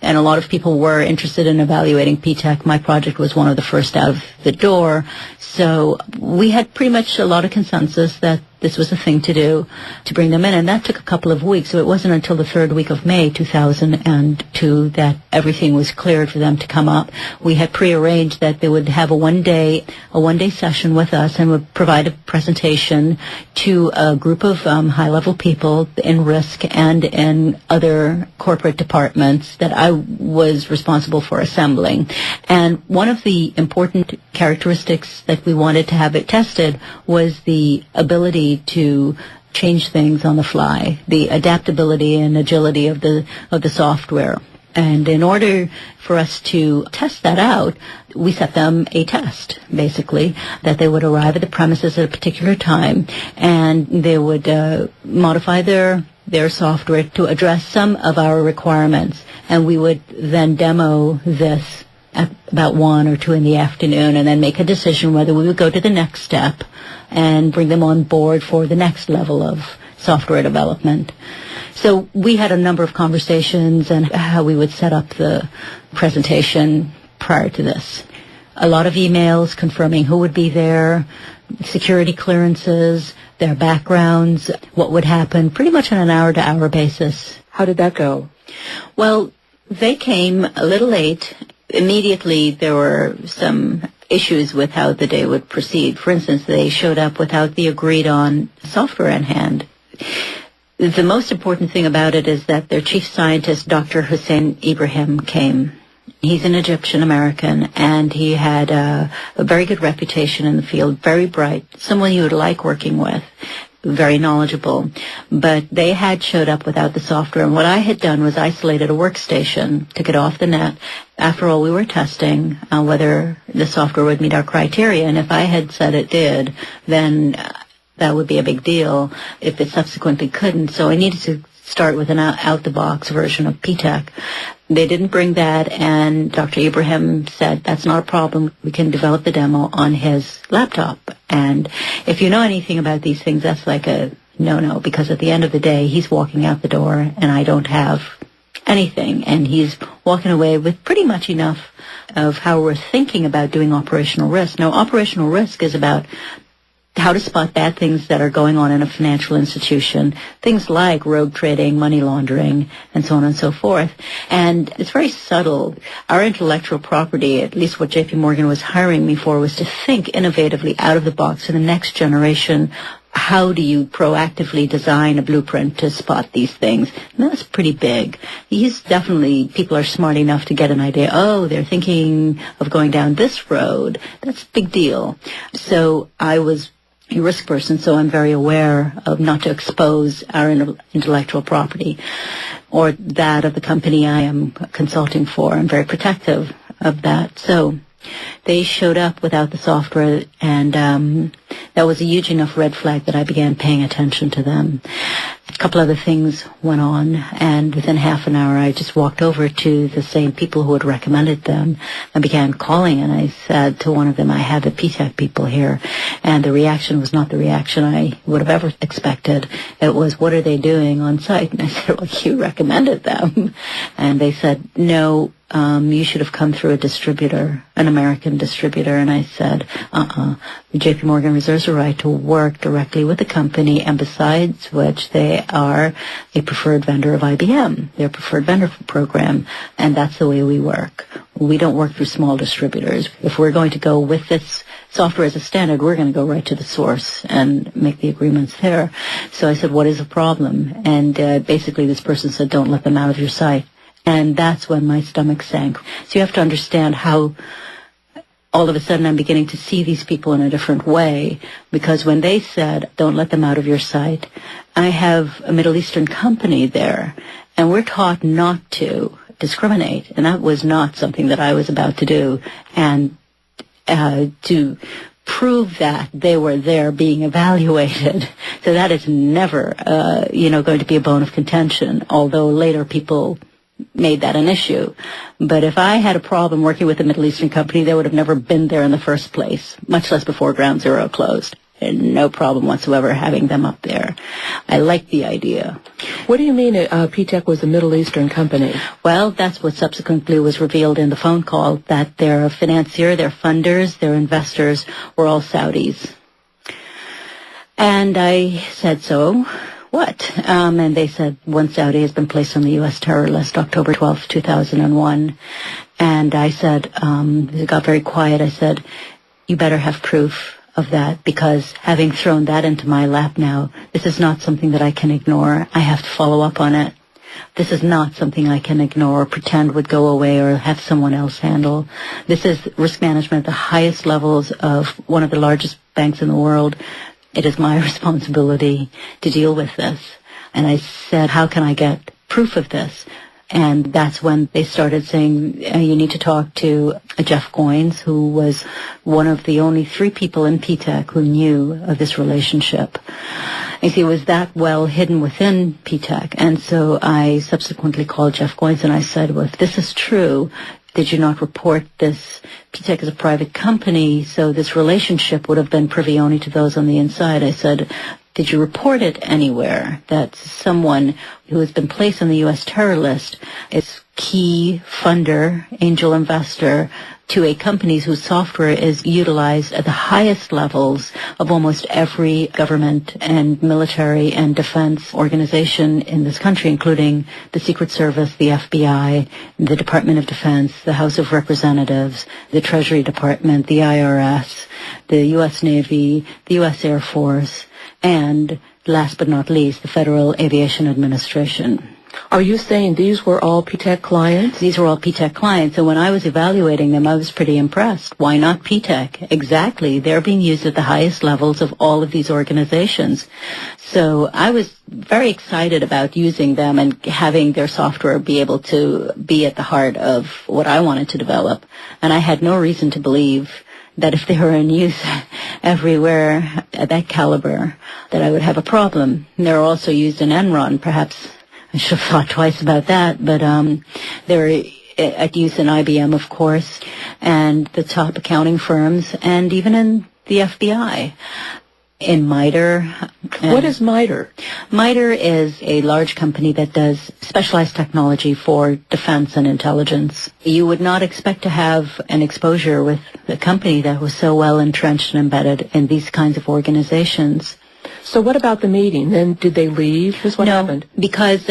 a lot of people were interested in evaluating Ptech. My project was one of the first out of the door. So we had pretty much a lot of consensus that this was the thing to do, to bring them in. And that took a couple of weeks. So it wasn't until the third week of May 2002 that everything was cleared for them to come up. We had prearranged that they would have a one-day session with us and would provide a presentation to a group of high-level people in risk and in other corporate departments that I was responsible for assembling. And one of the important characteristics that we wanted to have it tested was the ability to change things on the fly, the adaptability and agility of the software. And in order for us to test that out, we set them a test, basically, that they would arrive at the premises at a particular time, and they would modify their software to address some of our requirements. And we would then demo this at about 1 or 2 in the afternoon, and then make a decision whether we would go to the next step and bring them on board for the next level of software development. So we had a number of conversations on how we would set up the presentation prior to this. A lot of emails confirming who would be there, security clearances, their backgrounds, what would happen, pretty much on an hour-to-hour basis. How did that go? Well, they came a little late. Immediately, there were some issues with how the day would proceed. For instance, they showed up without the agreed-on software in hand. The most important thing about it is that their chief scientist, Dr. Hussein Ibrahim, came. He's an Egyptian-American, and he had a very good reputation in the field, very bright, someone you would like working with, very knowledgeable. But they had showed up without the software, and what I had done was isolated a workstation, took it off the net. After all, we were testing whether the software would meet our criteria, and if I had said it did, then that would be a big deal if it subsequently couldn't. So I needed to start with an out-the-box version of Ptech. They didn't bring that, and Dr. Ibrahim said, that's not a problem. We can develop the demo on his laptop. And if you know anything about these things, that's like a no-no, because at the end of the day, he's walking out the door, and I don't have anything. And he's walking away with pretty much enough of how we're thinking about doing operational risk. Now, operational risk is about how to spot bad things that are going on in a financial institution, things like rogue trading, money laundering, and so on and so forth. And it's very subtle. Our intellectual property, at least what JP Morgan was hiring me for, was to think innovatively out of the box for the next generation. How do you proactively design a blueprint to spot these things? And that's pretty big. People are smart enough to get an idea, oh, they're thinking of going down this road. That's a big deal. So I was a risk person, so I'm very aware of not to expose our intellectual property or that of the company I am consulting for. I'm very protective of that. So they showed up without the software, and that was a huge enough red flag that I began paying attention to them. A couple other things went on, and within half an hour I just walked over to the same people who had recommended them and began calling, and I said to one of them, I have the Ptech people here. And the reaction was not the reaction I would have ever expected. It was, what are they doing on site? And I said, well, you recommended them. And they said, no, you should have come through a distributor, an American distributor. And I said, JP Morgan reserves a right to work directly with the company, and besides which they are a preferred vendor of IBM. They're a preferred vendor program, and that's the way we work. We don't work through small distributors. If we're going to go with this software as a standard, we're going to go right to the source and make the agreements there. So I said, what is the problem? And basically this person said, don't let them out of your sight. And that's when my stomach sank. So you have to understand how all of a sudden I'm beginning to see these people in a different way, because when they said, don't let them out of your sight, I have a Middle Eastern company there, and we're taught not to discriminate, and that was not something that I was about to do. And to prove that they were there being evaluated, so that is never, going to be a bone of contention, although later people made that an issue. But if I had a problem working with a Middle Eastern company, they would have never been there in the first place, much less before Ground Zero closed. And no problem whatsoever having them up there. I like the idea. What do you mean Ptech was a Middle Eastern company? Well, that's what subsequently was revealed in the phone call, that their financier, their funders, their investors were all Saudis. And I said, so what? And they said, one Saudi has been placed on the U.S. terror list, October 12th, 2001. And I said, it got very quiet. I said, you better have proof of that, because having thrown that into my lap now, this is not something that I can ignore. I have to follow up on it. This is not something I can ignore or pretend would go away or have someone else handle. This is risk management at the highest levels of one of the largest banks in the world. It is my responsibility to deal with this. And I said, how can I get proof of this? And that's when they started saying, you need to talk to Jeff Goins, who was one of the only 3 people in Ptech who knew of this relationship. You see, it was that well hidden within Ptech. And so I subsequently called Jeff Goins and I said, well, if this is true, did you not report this? Ptech is a private company, so this relationship would have been privy only to those on the inside. I said, did you report it anywhere that someone who has been placed on the U.S. terror list is key funder, angel investor to a company whose software is utilized at the highest levels of almost every government and military and defense organization in this country, including the Secret Service, the FBI, the Department of Defense, the House of Representatives, the Treasury Department, the IRS, the U.S. Navy, the U.S. Air Force, and last but not least, the Federal Aviation Administration. Are you saying these were all Ptech clients? These were all Ptech clients, and when I was evaluating them, I was pretty impressed. Why not Ptech? Exactly. They're being used at the highest levels of all of these organizations. So I was very excited about using them and having their software be able to be at the heart of what I wanted to develop. And I had no reason to believe that if they were in use everywhere at that caliber, that I would have a problem. And they're also used in Enron. Perhaps I should have thought twice about that, but they're at use in IBM, of course, and the top accounting firms, and even in the FBI. In MITRE. What is MITRE? MITRE is a large company that does specialized technology for defense and intelligence. You would not expect to have an exposure with a company that was so well entrenched and embedded in these kinds of organizations. So what about the meeting? Then did they leave? What happened? Because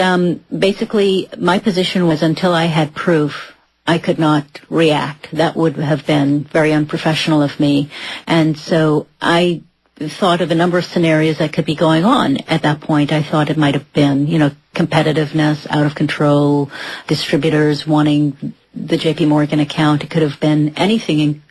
basically my position was until I had proof, I could not react. That would have been very unprofessional of me. And so I thought of a number of scenarios that could be going on. At that point, I thought it might have been, competitiveness, out of control, distributors wanting the JP Morgan account. It could have been anything.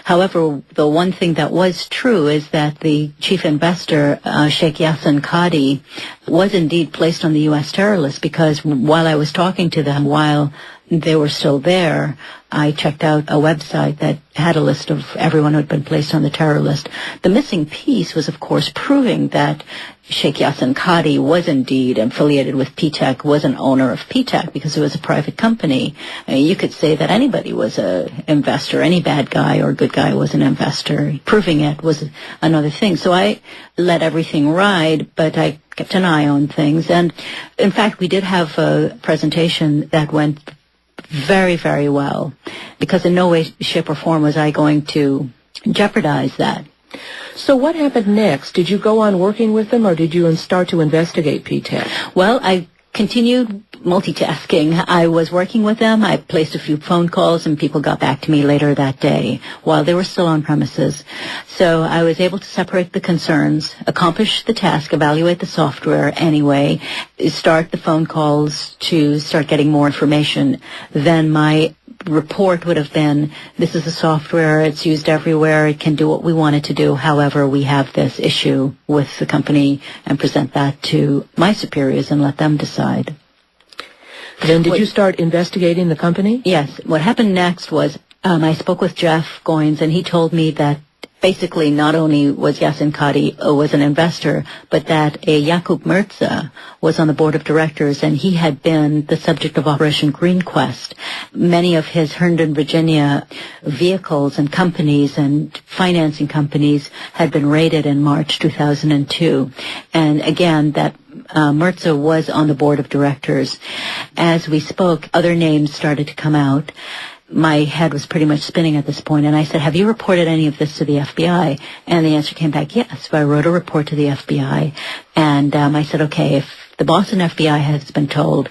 However, the one thing that was true is that the chief investor, Sheikh Yassin Qadi, was indeed placed on the U.S. terror list, because while I was talking to them, while they were still there, I checked out a website that had a list of everyone who had been placed on the terror list. The missing piece was, of course, proving that Sheikh Yassin Qadi was indeed affiliated with Ptech, was an owner of Ptech, because it was a private company. I mean, you could say that anybody was an investor, any bad guy or good guy was an investor. Proving it was another thing. So I let everything ride, but I kept an eye on things. And in fact, we did have a presentation that went very, very well, because in no way, shape, or form was I going to jeopardize that. So what happened next? Did you go on working with them, or did you start to investigate Ptech? Well, I continued multitasking. I was working with them. I placed a few phone calls, and people got back to me later that day while they were still on premises. So I was able to separate the concerns, accomplish the task, evaluate the software anyway, start the phone calls to start getting more information. Then my report would have been, this is a software, it's used everywhere, it can do what we want it to do. However, we have this issue with the company, and present that to my superiors and let them decide. Then did you start investigating the company? Yes. What happened next was I spoke with Jeff Goins, and he told me that basically not only was Yassin Qadi was an investor, but that a Yaqub Mirza was on the board of directors, and he had been the subject of Operation Green Quest. Many of his Herndon, Virginia vehicles and companies and financing companies had been raided in March 2002. And again, that Mirza was on the board of directors. As we spoke, other names started to come out. my head was pretty much spinning at this point, and I said, have you reported any of this to the FBI? And the answer came back, yes. So I wrote a report to the FBI, and I said, okay, if the Boston FBI has been told,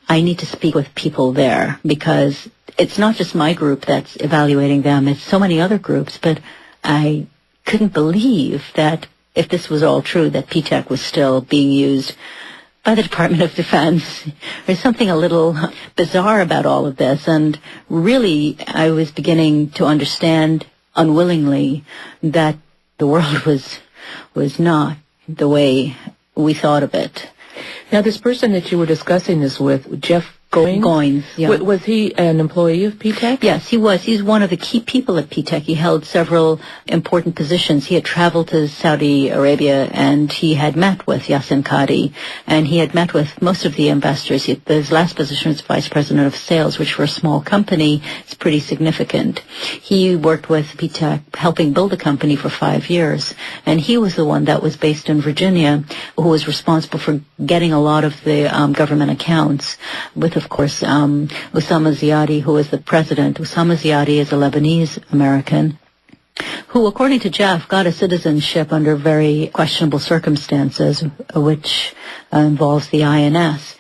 I need to speak with people there, because it's not just my group that's evaluating them, it's so many other groups, but I couldn't believe that if this was all true, that Ptech was still being used by the Department of Defense. There's something a little bizarre about all of this, and really I was beginning to understand unwillingly that the world was not the way we thought of it. Now, this person that you were discussing this with, Jeff Goins, yeah. Was he an employee of Ptech? Yes, he was. He's one of the key people at Ptech. He held several important positions. He had traveled to Saudi Arabia, and he had met with Yassin Qadi, and he had met with most of the investors. His last position was vice president of sales, which for a small company is pretty significant. He worked with Ptech, helping build the company for 5 years, and he was the one that was based in Virginia, who was responsible for getting a lot of the government accounts, with, of course, Osama Ziadi, who is the president. Osama Ziadi is a Lebanese American who, according to Jeff, got a citizenship under very questionable circumstances, which involves the INS.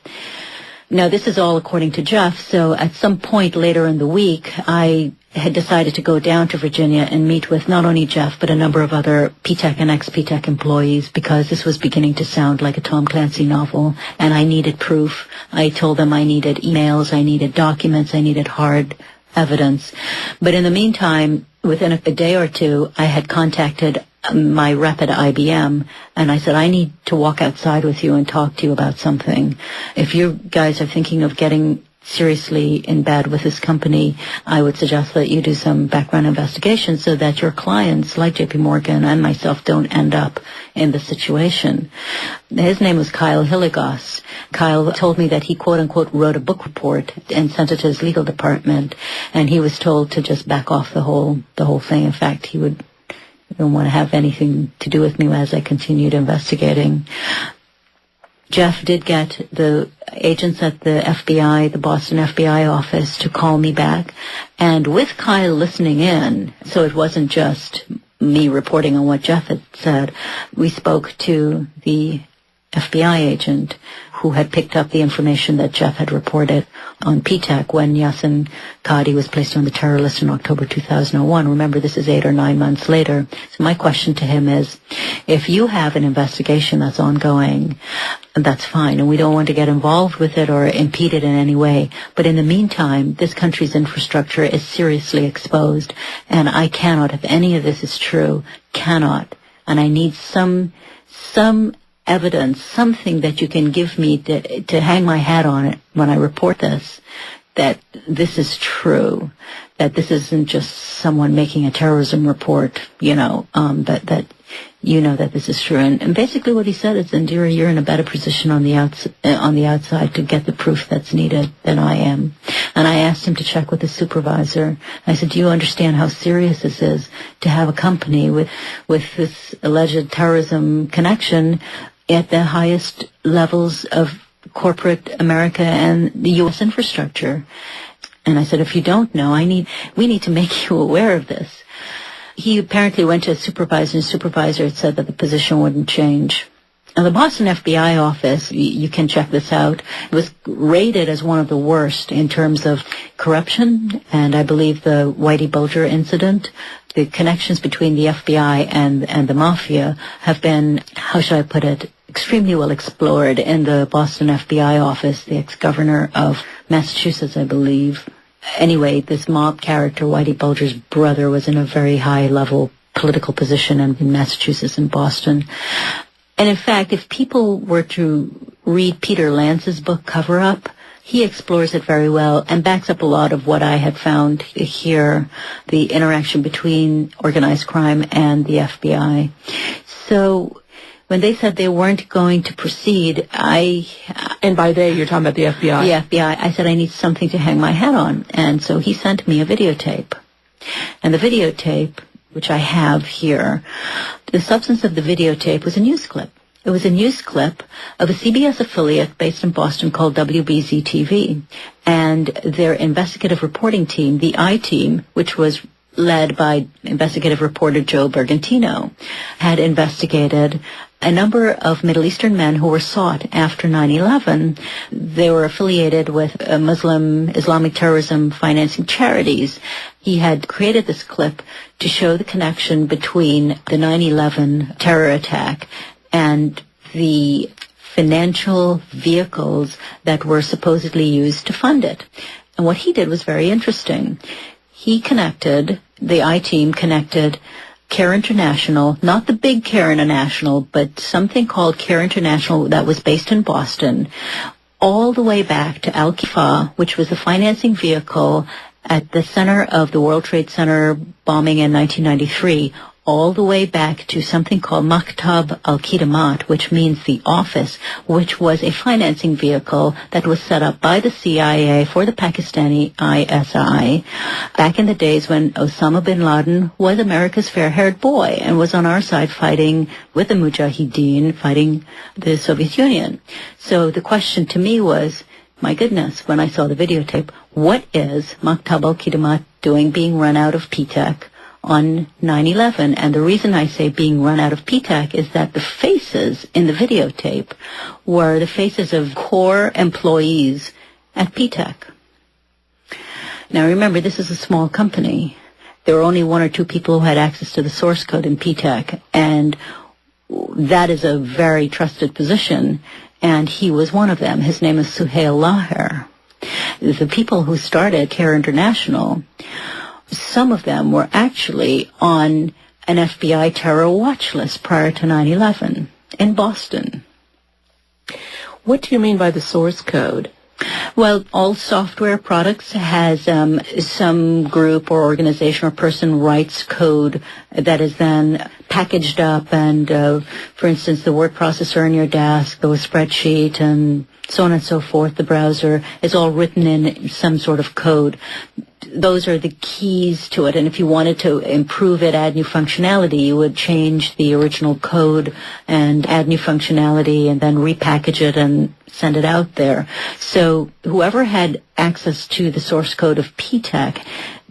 Now, this is all according to Jeff, so at some point later in the week, I had decided to go down to Virginia and meet with not only Jeff, but a number of other Ptech and ex-Ptech employees, because this was beginning to sound like a Tom Clancy novel, and I needed proof. I told them I needed emails, I needed documents, I needed hard evidence. But in the meantime, within a day or two, I had contacted my rep at IBM, and I said, I need to walk outside with you and talk to you about something. If you guys are thinking of getting seriously in bed with this company, I would suggest that you do some background investigation so that your clients, like JP Morgan and myself, don't end up in this situation. His name was Kyle Hilligoss. Kyle told me that he, quote-unquote, wrote a book report and sent it to his legal department, and he was told to just back off the whole thing. In fact, he didn't want to have anything to do with me as I continued investigating. Jeff did get the agents at the FBI, the Boston FBI office, to call me back. And with Kyle listening in, so it wasn't just me reporting on what Jeff had said, we spoke to the FBI agent who had picked up the information that Jeff had reported on Ptech when Yassin Qadi was placed on the terror list in October 2001. Remember, this is 8 or 9 months later. So my question to him is, if you have an investigation that's ongoing, that's fine, and we don't want to get involved with it or impede it in any way. But in the meantime, this country's infrastructure is seriously exposed, and I cannot, if any of this is true, cannot, and I need some evidence, something that you can give me to hang my hat on it when I report this, that this is true, that this isn't just someone making a terrorism report, that you know that this is true. And basically what he said is, Indira, you're in a better position on the outside to get the proof that's needed than I am. And I asked him to check with his supervisor. I said, do you understand how serious this is to have a company with this alleged terrorism connection at the highest levels of corporate America and the U.S. infrastructure? And I said, if you don't know, we need to make you aware of this. He apparently went to his supervisor, and his supervisor had said that the position wouldn't change. Now, the Boston FBI office, you can check this out, it was rated as one of the worst in terms of corruption, and I believe the Whitey Bulger incident, the connections between the FBI and the mafia have been, how should I put it, extremely well explored in the Boston FBI office. The ex-governor of Massachusetts, I believe. Anyway, this mob character, Whitey Bulger's brother, was in a very high-level political position in Massachusetts and Boston. And in fact, if people were to read Peter Lance's book, Cover Up, he explores it very well and backs up a lot of what I had found here, the interaction between organized crime and the FBI. So when they said they weren't going to proceed, And by they, you're talking about the FBI? The FBI. I said I need something to hang my hat on. And so he sent me a videotape. And the videotape, which I have here, the substance of the videotape was a news clip. It was a news clip of a CBS affiliate based in Boston called WBZ-TV. And their investigative reporting team, the I-Team, which was led by investigative reporter Joe Bergantino, had investigated a number of Middle Eastern men who were sought after 9/11. They were affiliated with Muslim Islamic terrorism financing charities. He had created this clip to show the connection between the 9/11 terror attack and the financial vehicles that were supposedly used to fund it. And what he did was very interesting. The I-Team connected CARE International, not the big CARE International, but something called CARE International that was based in Boston, all the way back to Al-Qifa, which was the financing vehicle at the center of the World Trade Center bombing in 1993, all the way back to something called Maktab al-Khidmat, which means the office, which was a financing vehicle that was set up by the CIA for the Pakistani ISI back in the days when Osama bin Laden was America's fair-haired boy and was on our side fighting with the Mujahideen, fighting the Soviet Union. So the question to me was, my goodness, when I saw the videotape, what is Maktab al-Khidmat doing being run out of Ptech on 9/11? And the reason I say being run out of Ptech is that the faces in the videotape were the faces of core employees at Ptech. Now remember, this is a small company. There were only one or two people who had access to the source code in Ptech, and that is a very trusted position, and he was one of them. His name is Suhail Laher. The people who started CARE International, some of them were actually on an FBI terror watch list prior to 9/11 in Boston. What do you mean by the source code? Well, all software products has some group or organization or person writes code that is then packaged up, and for instance, the word processor in your desk, the spreadsheet, and so on and so forth, the browser, is all written in some sort of code. Those are the keys to it, and if you wanted to improve it, add new functionality, you would change the original code and add new functionality and then repackage it and send it out there. So whoever had access to the source code of Ptech,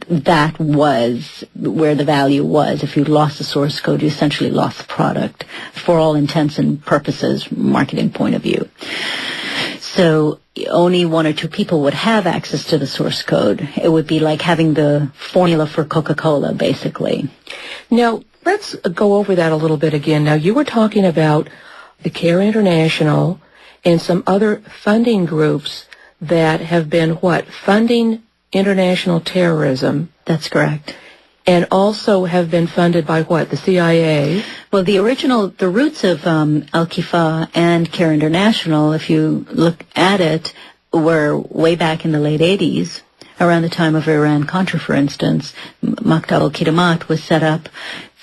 that was where the value was. If you lost the source code, you essentially lost the product for all intents and purposes, marketing point of view. So only one or two people would have access to the source code. It would be like having the formula for Coca-Cola, basically. Now, let's go over that a little bit again. Now, you were talking about the CARE International and some other funding groups that have been, funding international terrorism. That's correct. And also have been funded by the CIA? Well, the roots of Al-Qifa and CARE International, if you look at it, were way back in the late 80s, around the time of Iran-Contra, for instance. Maktab al-Khidmat was set up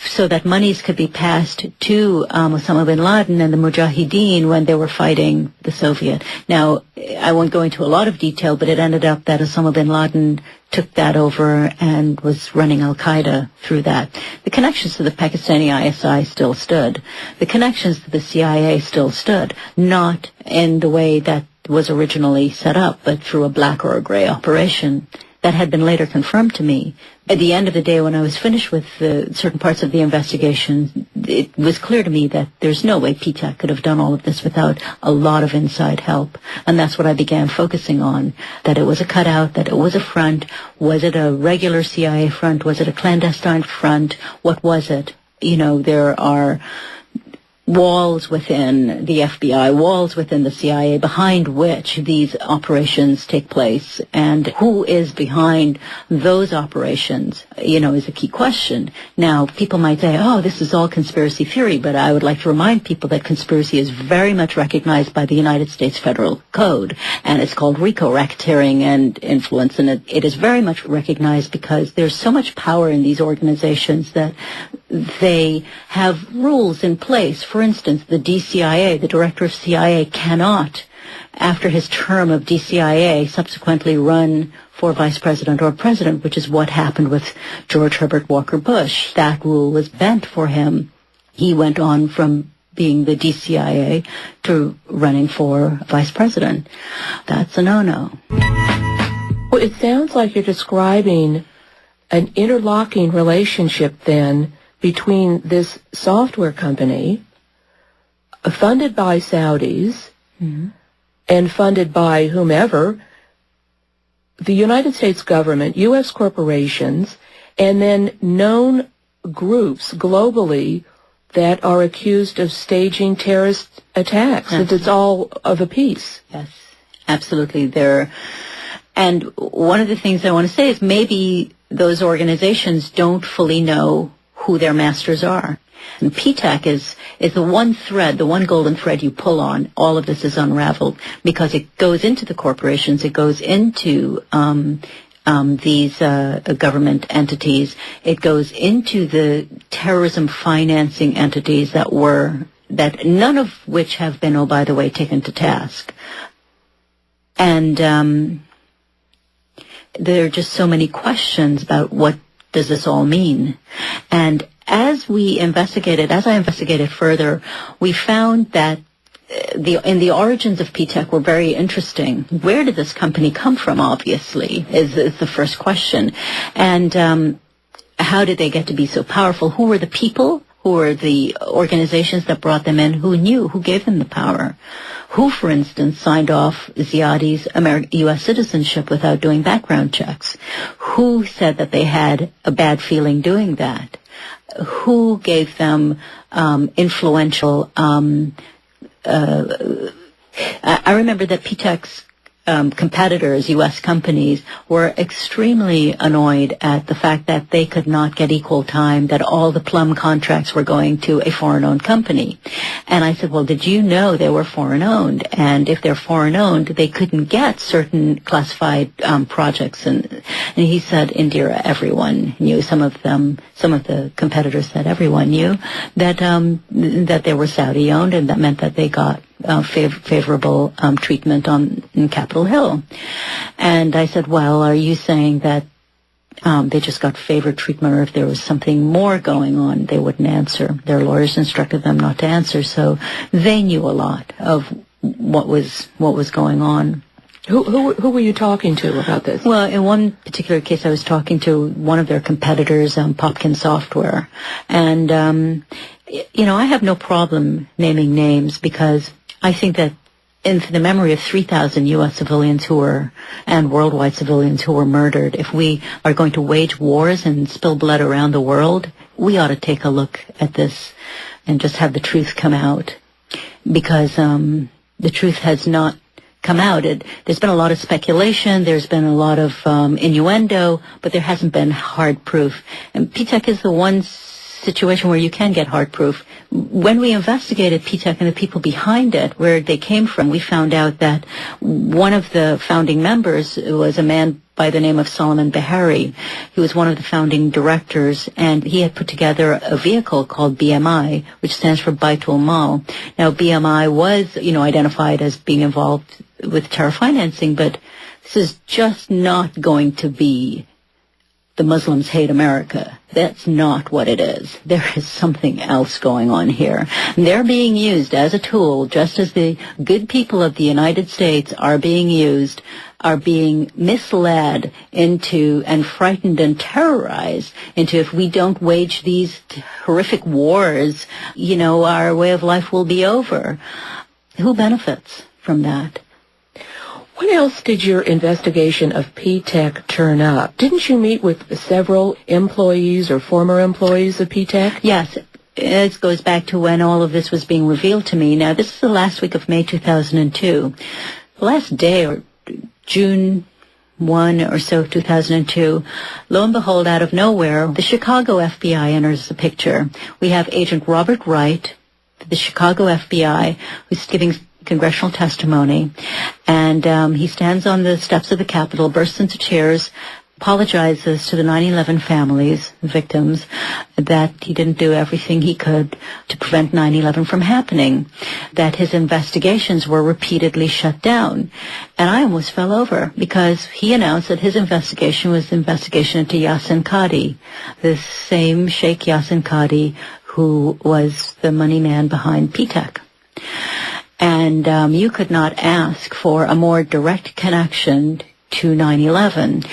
so that monies could be passed to Osama bin Laden and the Mujahideen when they were fighting the Soviet. Now, I won't go into a lot of detail, but it ended up that Osama bin Laden took that over and was running Al-Qaeda through that. The connections to the Pakistani ISI still stood. The connections to the CIA still stood, not in the way that was originally set up, but through a black or a gray operation. That had been later confirmed to me. At the end of the day, when I was finished with certain parts of the investigation, it was clear to me that there's no way Ptech could have done all of this without a lot of inside help. And that's what I began focusing on, that it was a cutout, that it was a front. Was it a regular CIA front? Was it a clandestine front? What was it? You know, there are walls within the FBI, walls within the CIA, behind which these operations take place. And who is behind those operations, is a key question. Now, people might say, this is all conspiracy theory, but I would like to remind people that conspiracy is very much recognized by the United States Federal Code, and it's called RICO, racketeering and influence, and it is very much recognized because there's so much power in these organizations that they have rules in place. For instance, the DCIA, the director of CIA, cannot, after his term of DCIA, subsequently run for vice president or president, which is what happened with George Herbert Walker Bush. That rule was bent for him. He went on from being the DCIA, to running for vice president. That's a no-no. Well, it sounds like you're describing an interlocking relationship then between this software company funded by Saudis and funded by whomever, the United States government, U.S. corporations, and then known groups globally that are accused of staging terrorist attacks. It's all of a piece. Yes, absolutely. And one of the things I want to say is maybe those organizations don't fully know who their masters are. And Ptech is the one thread, the one golden thread you pull on. All of this is unraveled because it goes into the corporations, it goes into these government entities, it goes into the terrorism financing entities that none of which have been, oh, by the way, taken to task. And there are just so many questions about what does this all mean. And as I investigated further, we found that the origins of Ptech were very interesting. Where did this company come from, obviously, is the first question. And how did they get to be so powerful? Who were the people? Who were the organizations that brought them in? Who knew? Who gave them the power? Who, for instance, signed off Ziadi's U.S. citizenship without doing background checks? Who said that they had a bad feeling doing that? Who gave them influential... I remember that Ptech's competitors, U.S. companies, were extremely annoyed at the fact that they could not get equal time, that all the plum contracts were going to a foreign-owned company. And I said, well, did you know they were foreign-owned? And if they're foreign-owned, they couldn't get certain classified projects. And he said, Indira, everyone knew. Some of the competitors said everyone knew that they were Saudi-owned, and that meant that they got favorable treatment in Capitol Hill. And I said, well, are you saying that they just got favored treatment, or if there was something more going on? They wouldn't answer. Their lawyers instructed them not to answer, so they knew a lot of what was going on. Who were you talking to about this? Well, in one particular case, I was talking to one of their competitors, Popkin Software. And, I have no problem naming names because I think that in the memory of 3,000 U.S. civilians and worldwide civilians who were murdered, if we are going to wage wars and spill blood around the world, we ought to take a look at this and just have the truth come out. Because the truth has not come out. There's been a lot of speculation, there's been a lot of innuendo, but there hasn't been hard proof. And Ptech is the one situation where you can get hard proof. When we investigated Ptech and the people behind it, where they came from, we found out that one of the founding members was a man by the name of Solomon Bahari. He was one of the founding directors, and he had put together a vehicle called BMI, which stands for Baitul Mal. Now, BMI was, identified as being involved with terror financing, but this is just not going to be the Muslims hate America. That's not what it is. There is something else going on here. And they're being used as a tool, just as the good people of the United States are being misled into and frightened and terrorized into, if we don't wage these horrific wars, our way of life will be over. Who benefits from that? When else did your investigation of Ptech turn up? Didn't you meet with several employees or former employees of Ptech? Yes. It goes back to when all of this was being revealed to me. Now, this is the last week of May 2002. The last day, or June 1 or so, 2002, lo and behold, out of nowhere, the Chicago FBI enters the picture. We have Agent Robert Wright, the Chicago FBI, who's giving congressional testimony, and he stands on the steps of the Capitol, bursts into tears, apologizes to the 9/11 families, victims, that he didn't do everything he could to prevent 9/11 from happening, that his investigations were repeatedly shut down. And I almost fell over because he announced that his investigation was the investigation into Yassin Qadi, the same Sheikh Yassin Qadi who was the money man behind Ptech. And you could not ask for a more direct connection to 9/11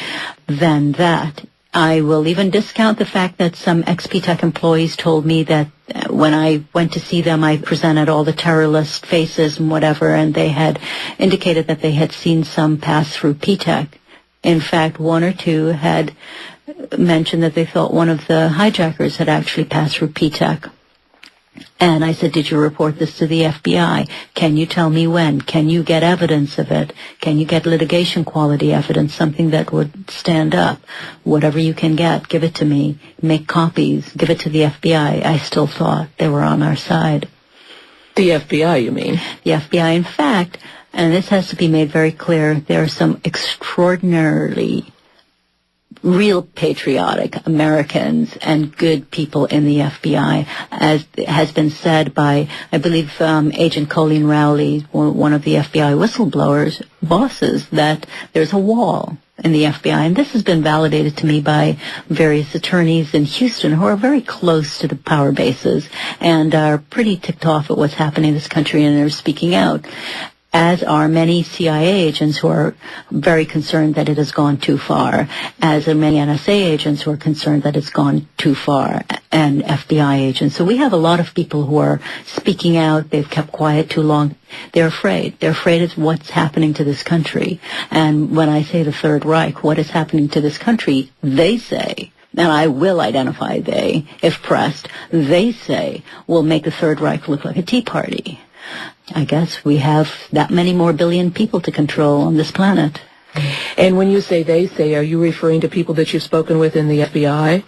than that. I will even discount the fact that some ex-Ptech employees told me that when I went to see them, I presented all the terror list faces and whatever, and they had indicated that they had seen some pass through Ptech. In fact, one or two had mentioned that they thought one of the hijackers had actually passed through Ptech. And I said, did you report this to the FBI? Can you tell me when? Can you get evidence of it? Can you get litigation quality evidence, something that would stand up? Whatever you can get, give it to me. Make copies, give it to the FBI. I still thought they were on our side. The FBI, you mean? The FBI, in fact, and this has to be made very clear, there are some extraordinarily real patriotic Americans and good people in the FBI, as has been said by, I believe, Agent Colleen Rowley, one of the FBI whistleblowers' bosses, that there's a wall in the FBI. And this has been validated to me by various attorneys in Houston who are very close to the power bases and are pretty ticked off at what's happening in this country and are speaking out, as are many CIA agents who are very concerned that it has gone too far, as are many NSA agents who are concerned that it's gone too far, and FBI agents. So we have a lot of people who are speaking out. They've kept quiet too long. They're afraid. They're afraid of what's happening to this country. And when I say the Third Reich, what is happening to this country, they say, and I will identify they, if pressed, they say will make the Third Reich look like a Tea Party. I guess we have that many more billion people to control on this planet. And when you say they say, are you referring to people that you've spoken with in the FBI?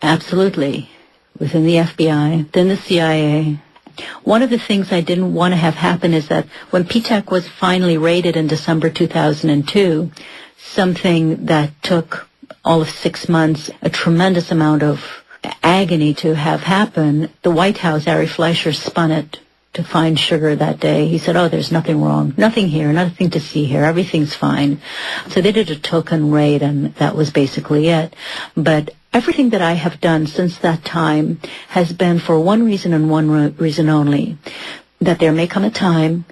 Absolutely. Within the FBI, within the CIA. One of the things I didn't want to have happen is that when Ptech was finally raided in December 2002, something that took all of 6 months, a tremendous amount of agony to have happen, the White House, Ari Fleischer, spun it to find sugar that day. He said, oh, there's nothing wrong. Nothing here, nothing to see here. Everything's fine. So they did a token raid, and that was basically it. But everything that I have done since that time has been for one reason and one reason only, that there may come a time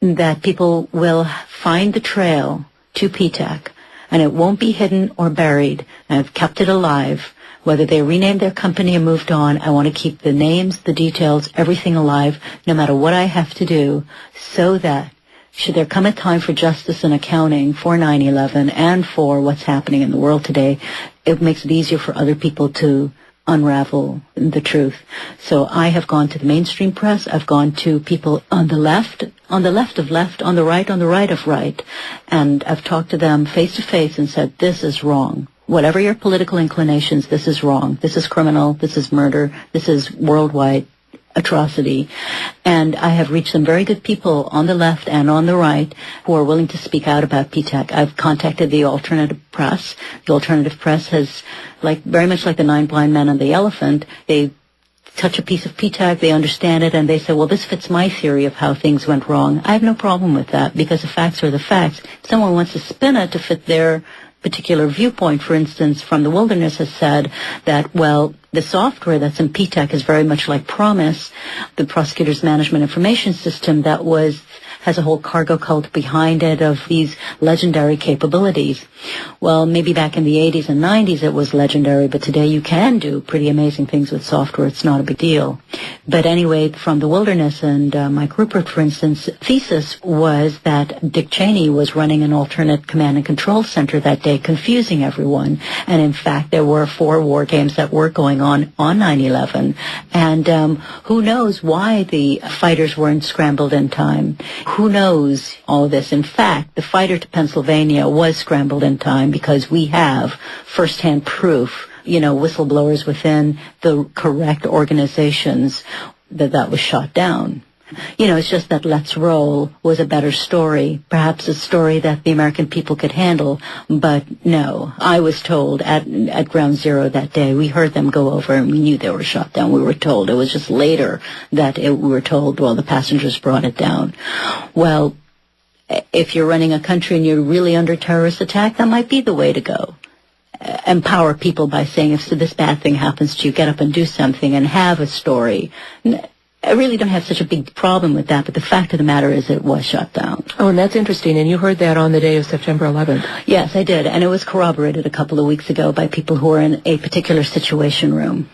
that people will find the trail to Ptech, and it won't be hidden or buried. I've kept it alive. Whether they renamed their company and moved on, I want to keep the names, the details, everything alive, no matter what I have to do, so that should there come a time for justice and accounting for 9/11 and for what's happening in the world today, it makes it easier for other people to unravel the truth. So I have gone to the mainstream press. I've gone to people on the left of left, on the right of right, and I've talked to them face to face and said, this is wrong. Whatever your political inclinations, this is wrong. This is criminal. This is murder. This is worldwide atrocity. And I have reached some very good people on the left and on the right who are willing to speak out about Ptech. I've contacted the alternative press. The alternative press has, very much like the Nine Blind Men and the Elephant, they touch a piece of Ptech, they understand it, and they say, well, this fits my theory of how things went wrong. I have no problem with that, because the facts are the facts. If someone wants to spin it to fit their particular viewpoint, for instance, from the Wilderness has said that, well, the software that's in Ptech is very much like Promise, the prosecutor's management information system that has a whole cargo cult behind it of these legendary capabilities. Well, maybe back in the 80s and 90s it was legendary, but today you can do pretty amazing things with software. It's not a big deal. But anyway, from the Wilderness and Mike Rupert, for instance, thesis was that Dick Cheney was running an alternate command and control center that day, confusing everyone. And in fact, there were 4 war games that were going on 9/11. And who knows why the fighters weren't scrambled in time. Who knows all this? In fact, the fighter to Pennsylvania was scrambled in time because we have first-hand proof, whistleblowers within the correct organizations that was shot down. It's just that Let's Roll was a better story, perhaps a story that the American people could handle, but no. I was told at Ground Zero that day, we heard them go over and we knew they were shot down. We were told. It was just later that we were told, well, the passengers brought it down. Well, if you're running a country and you're really under terrorist attack, that might be the way to go. empower people by saying, if this bad thing happens to you, get up and do something and have a story. I really don't have such a big problem with that, but the fact of the matter is it was shut down. Oh, and that's interesting. And you heard that on the day of September 11th. Yes, I did. And it was corroborated a couple of weeks ago by people who were in a particular situation room.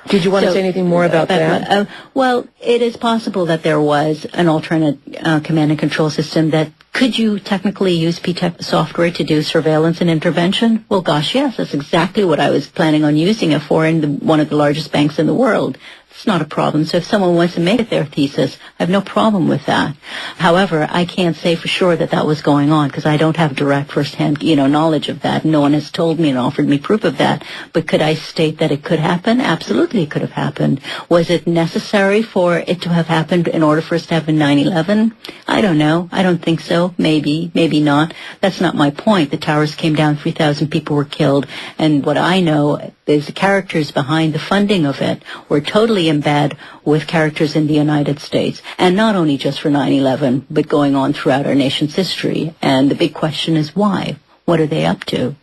Did you want to say anything more about that? Well, it is possible that there was an alternate command and control system that could you technically use Ptech software to do surveillance and intervention? Well, gosh, yes, that's exactly what I was planning on using it for in one of the largest banks in the world. It's not a problem. So if someone wants to make it their thesis, I have no problem with that. However, I can't say for sure that that was going on because I don't have direct firsthand, knowledge of that. No one has told me and offered me proof of that. But could I state that it could happen? Absolutely, it could have happened. Was it necessary for it to have happened in order for us to have a 9/11? I don't know. I don't think so. Maybe, maybe not. That's not my point. The towers came down, 3,000 people were killed, and what I know is the characters behind the funding of it were totally in bed with characters in the United States, and not only just for 9/11, but going on throughout our nation's history. And the big question is why? What are they up to?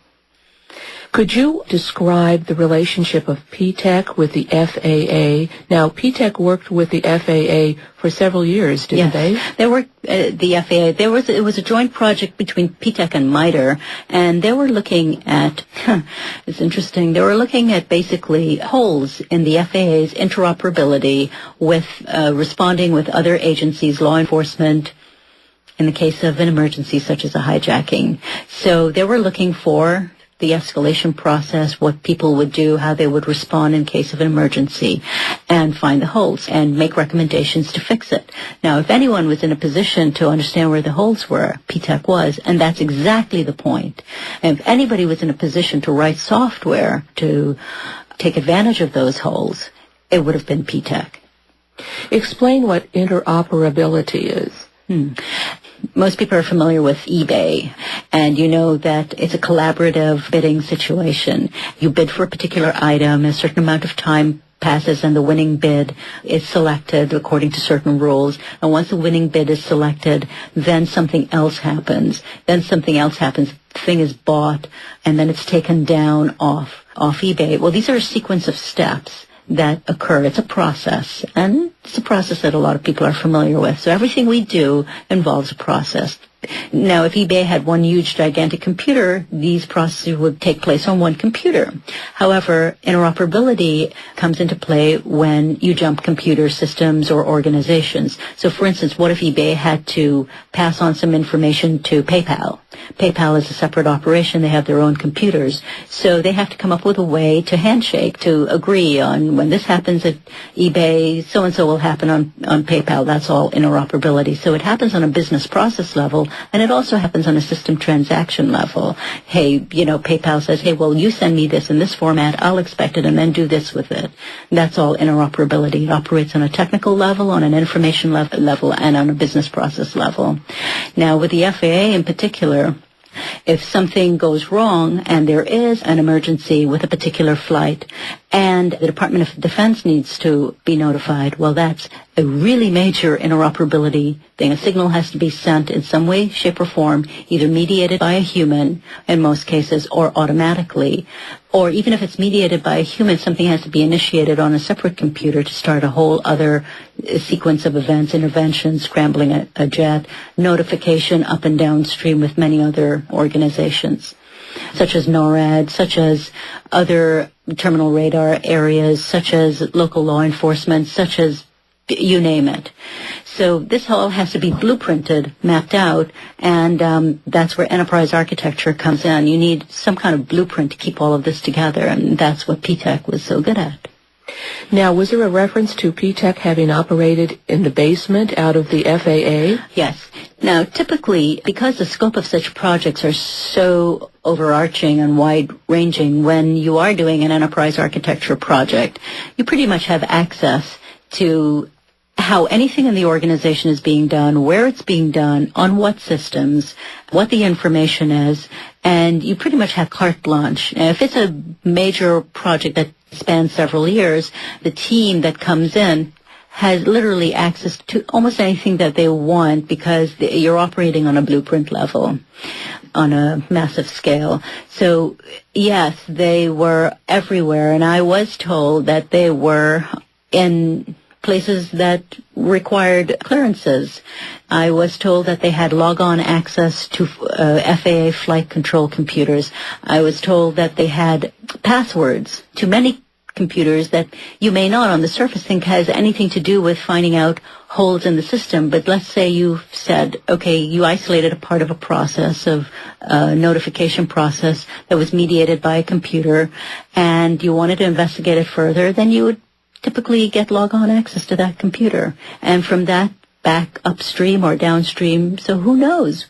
Could you describe the relationship of Ptech with the FAA? Now, Ptech worked with the FAA for several years, didn't they? They worked the FAA. It was a joint project between Ptech and MITRE, and they were looking at. It's interesting. They were looking at basically holes in the FAA's interoperability with responding with other agencies, law enforcement, in the case of an emergency such as a hijacking. So they were looking for the escalation process, what people would do, how they would respond in case of an emergency, and find the holes and make recommendations to fix it. Now, if anyone was in a position to understand where the holes were, Ptech was, and that's exactly the point. And if anybody was in a position to write software to take advantage of those holes, it would have been Ptech. Explain what interoperability is. Most people are familiar with eBay, and you know that it's a collaborative bidding situation. You bid for a particular item, a certain amount of time passes, and the winning bid is selected according to certain rules. And once the winning bid is selected, then something else happens. The thing is bought, and then it's taken down off eBay. Well, these are a sequence of steps that occur. It's a process, and it's a process that a lot of people are familiar with. So everything we do involves a process. Now, if eBay had one huge, gigantic computer, these processes would take place on one computer. However, interoperability comes into play when you jump computer systems or organizations. So, for instance, what if eBay had to pass on some information to PayPal? PayPal is a separate operation. They have their own computers. So they have to come up with a way to handshake, to agree on when this happens at eBay, so-and-so will happen on PayPal. That's all interoperability. So it happens on a business process level, and it also happens on a system transaction level. Hey, PayPal says, hey, well, you send me this in this format, I'll expect it, and then do this with it. That's all interoperability. It operates on a technical level, on an information level, and on a business process level. Now, with the FAA in particular, if something goes wrong and there is an emergency with a particular flight and the Department of Defense needs to be notified, well, that's a really major interoperability thing. A signal has to be sent in some way, shape, or form, either mediated by a human in most cases or automatically. Or even if it's mediated by a human, something has to be initiated on a separate computer to start a whole other sequence of events, intervention, scrambling a jet, notification up and downstream with many other organizations, such as NORAD, such as other terminal radar areas, such as local law enforcement, such as you name it. So this all has to be blueprinted, mapped out, and that's where enterprise architecture comes in. You need some kind of blueprint to keep all of this together, and that's what Ptech was so good at. Now, was there a reference to Ptech having operated in the basement out of the FAA? Yes. Now, typically, because the scope of such projects are so overarching and wide-ranging, when you are doing an enterprise architecture project, you pretty much have access to how anything in the organization is being done, where it's being done, on what systems, what the information is, and you pretty much have carte blanche. If it's a major project that spans several years, the team that comes in has literally access to almost anything that they want because you're operating on a blueprint level. on a massive scale. So, yes, they were everywhere, and I was told that they were in places that required clearances. I was told that they had log-on access to FAA flight control computers. I was told that they had passwords to many computers that you may not on the surface think has anything to do with finding out holes in the system. But let's say you said, okay, you isolated a part of a process, of a notification process that was mediated by a computer, and you wanted to investigate it further, then you would typically get log-on access to that computer. And from that, back upstream or downstream, so who knows?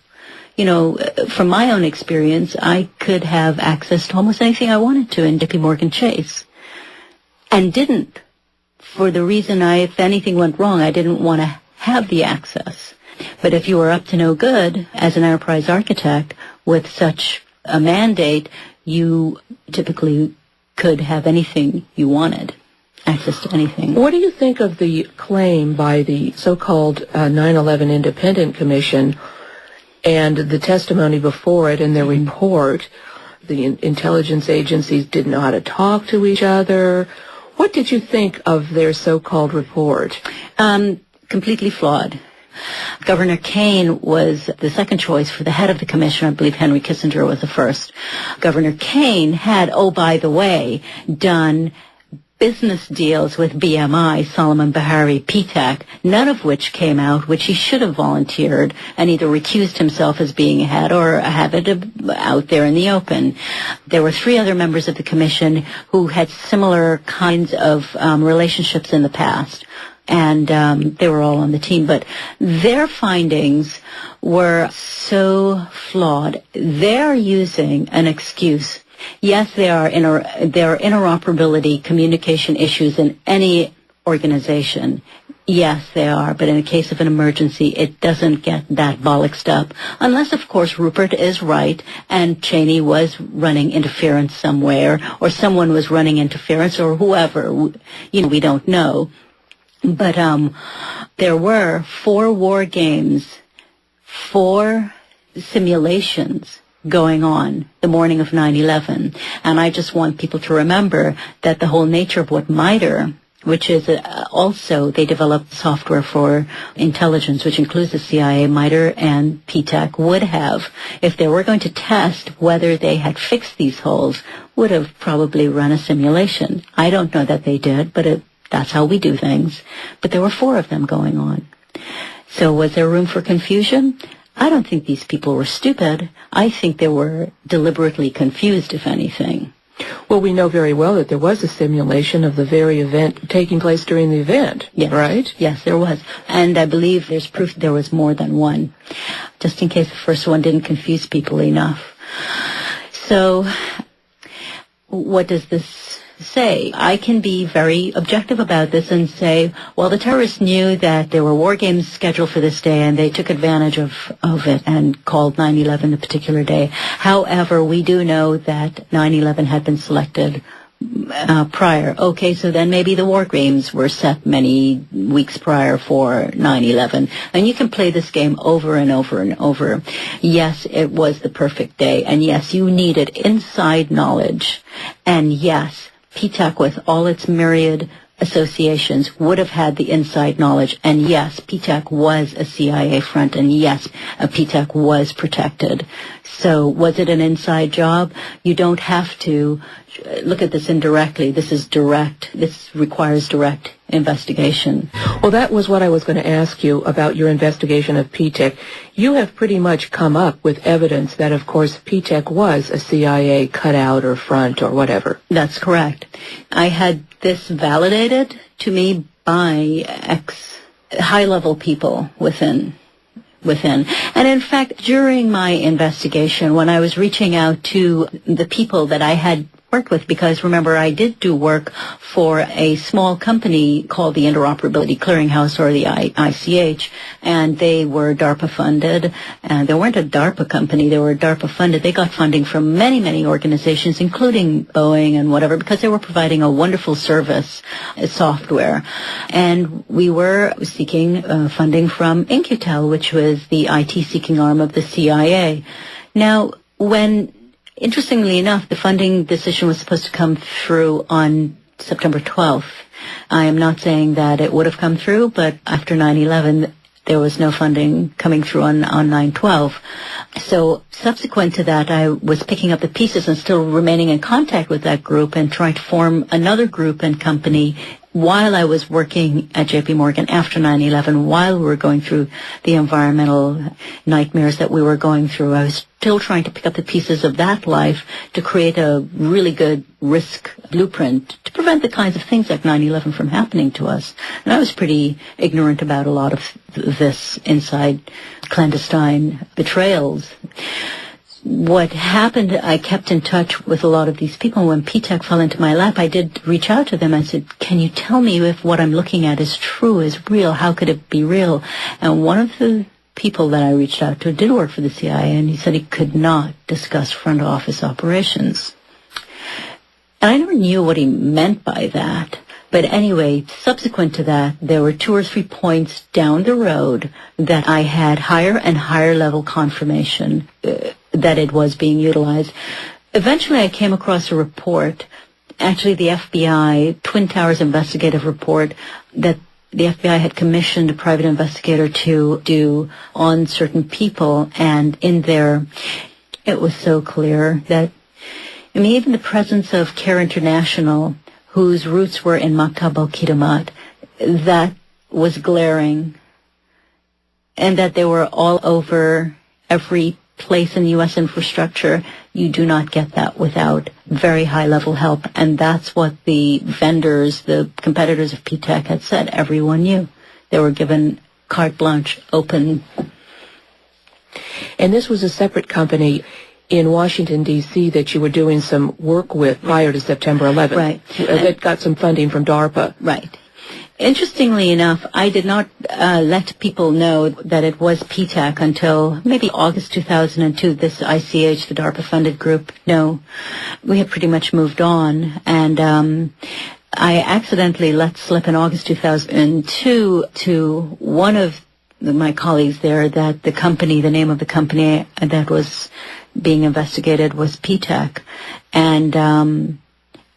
You know, from my own experience, I could have access to almost anything I wanted to in JP Morgan Chase. And didn't, for the reason if anything went wrong, I didn't want to have the access. But if you were up to no good as an enterprise architect with such a mandate, you typically could have anything you wanted. Access to anything. What do you think of the claim by the so-called 9/11 Independent Commission and the testimony before it in their report? The intelligence agencies didn't know how to talk to each other. What did you think of their so-called report? Completely flawed. Governor Kaine was the second choice for the head of the commission. I believe Henry Kissinger was the first. Governor Kaine had, oh, by the way, done business deals with BMI, Solomon Bahari, Ptech, none of which came out, which he should have volunteered and either recused himself as being a head or have it out there in the open. There were 3 other members of the commission who had similar kinds of relationships in the past, and they were all on the team. But their findings were so flawed. They're using an excuse. Yes, there are interoperability communication issues in any organization. Yes, they are. But in the case of an emergency, it doesn't get that bollocksed up. Unless, of course, Rupert is right and Cheney was running interference somewhere, or someone was running interference, or whoever. You know, we don't know. But there were 4 war games, 4 simulations going on the morning of 9/11. And I just want people to remember that the whole nature of what MITRE, which is also, they developed software for intelligence, which includes the CIA, MITRE and Ptech, would have, if they were going to test whether they had fixed these holes, would have probably run a simulation. I don't know that they did, but that's how we do things. But there were 4 of them going on. So was there room for confusion? I don't think these people were stupid. I think they were deliberately confused, if anything. Well, we know very well that there was a simulation of the very event taking place during the event, yes. Right? Yes, there was. And I believe there's proof there was more than one, just in case the first one didn't confuse people enough. So what does this say? I can be very objective about this and say, well, the terrorists knew that there were war games scheduled for this day, and they took advantage of it and called 9/11 the particular day. However, we do know that 9/11 had been selected prior. Okay, so then maybe the war games were set many weeks prior for 9/11. And you can play this game over and over and over. Yes, it was the perfect day. And yes, you needed inside knowledge. And yes, Ptech, with all its myriad associations, would have had the inside knowledge. And yes, Ptech was a CIA front. And yes, Ptech was protected. So was it an inside job? You don't have to look at this indirectly. This is direct. This requires direct investigation. Well, that was what I was going to ask you about your investigation of Ptech. You have pretty much come up with evidence that, of course, Ptech was a CIA cutout or front or whatever. That's correct. I had this validated to me by high-level people within. And in fact, during my investigation, when I was reaching out to the people that I had worked with, because remember, I did do work for a small company called the Interoperability Clearinghouse, or the ICH, and they were DARPA funded, and they weren't a DARPA company, they were DARPA funded. They got funding from many, many organizations, including Boeing and whatever, because they were providing a wonderful service, software. And we were seeking funding from In-Q-Tel, which was the IT seeking arm of the CIA. Now, interestingly enough, the funding decision was supposed to come through on September 12th. I am not saying that it would have come through, but after 9/11, there was no funding coming through on 9/12. So subsequent to that, I was picking up the pieces and still remaining in contact with that group and trying to form another group and company while I was working at JP Morgan after 9/11, while we were going through the environmental nightmares that we were going through. I was still trying to pick up the pieces of that life to create a really good risk blueprint to prevent the kinds of things like 9/11 from happening to us. And I was pretty ignorant about a lot of this inside clandestine betrayals. What happened, I kept in touch with a lot of these people. When Ptech fell into my lap, I did reach out to them. I said, can you tell me if what I'm looking at is true, is real? How could it be real? And one of the people that I reached out to did work for the CIA, and he said he could not discuss front office operations. And I never knew what he meant by that. But anyway, subsequent to that, there were 2 or 3 points down the road that I had higher and higher level confirmation that it was being utilized. Eventually, I came across a report, actually the FBI Twin Towers investigative report, that the FBI had commissioned a private investigator to do on certain people, and in there, it was so clear that, I mean, even the presence of CARE International, whose roots were in Maktab al-Kidamot, that was glaring, and that they were all over every place in U.S. infrastructure. You do not get that without very high-level help, and that's what the vendors, the competitors of Ptech had said. Everyone knew. They were given carte blanche, open. And this was a separate company in Washington, D.C. that you were doing some work with prior to September 11th. Right. That got some funding from DARPA. Right. Interestingly enough, I did not let people know that it was Ptech until maybe August 2002, this ICH, the DARPA-funded group. No, we had pretty much moved on. And I accidentally let slip in August 2002 to one of my colleagues there that the company, the name of the company that was being investigated was Ptech. And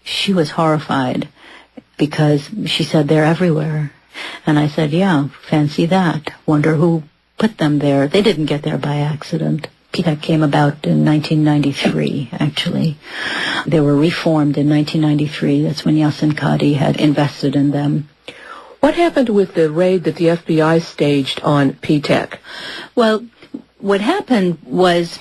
she was horrified, because she said they're everywhere. And I said, yeah, fancy that. Wonder who put them there. They didn't get there by accident. Ptech came about in 1993, actually. They were reformed in 1993. That's when Yasin Qadi had invested in them. What happened with the raid that the FBI staged on Ptech? Well, what happened was,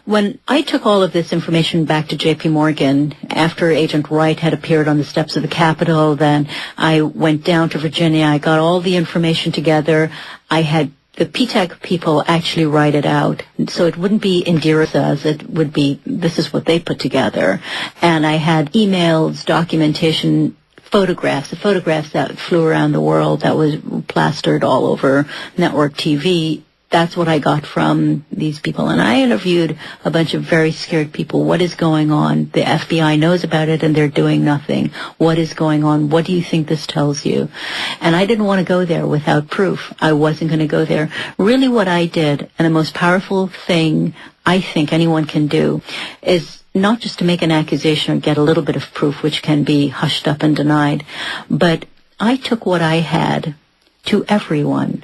when I took all of this information back to JP Morgan, after Agent Wright had appeared on the steps of the Capitol, then I went down to Virginia. I got all the information together. I had the Ptech people actually write it out. So it wouldn't be Indira says, it would be, this is what they put together. And I had emails, documentation, photographs, the photographs that flew around the world that was plastered all over network TV. That's what I got from these people. And I interviewed a bunch of very scared people. What is going on? The FBI knows about it and they're doing nothing. What is going on? What do you think this tells you? And I didn't want to go there without proof. I wasn't going to go there. Really what I did, and the most powerful thing I think anyone can do, is not just to make an accusation or get a little bit of proof, which can be hushed up and denied, but I took what I had to everyone.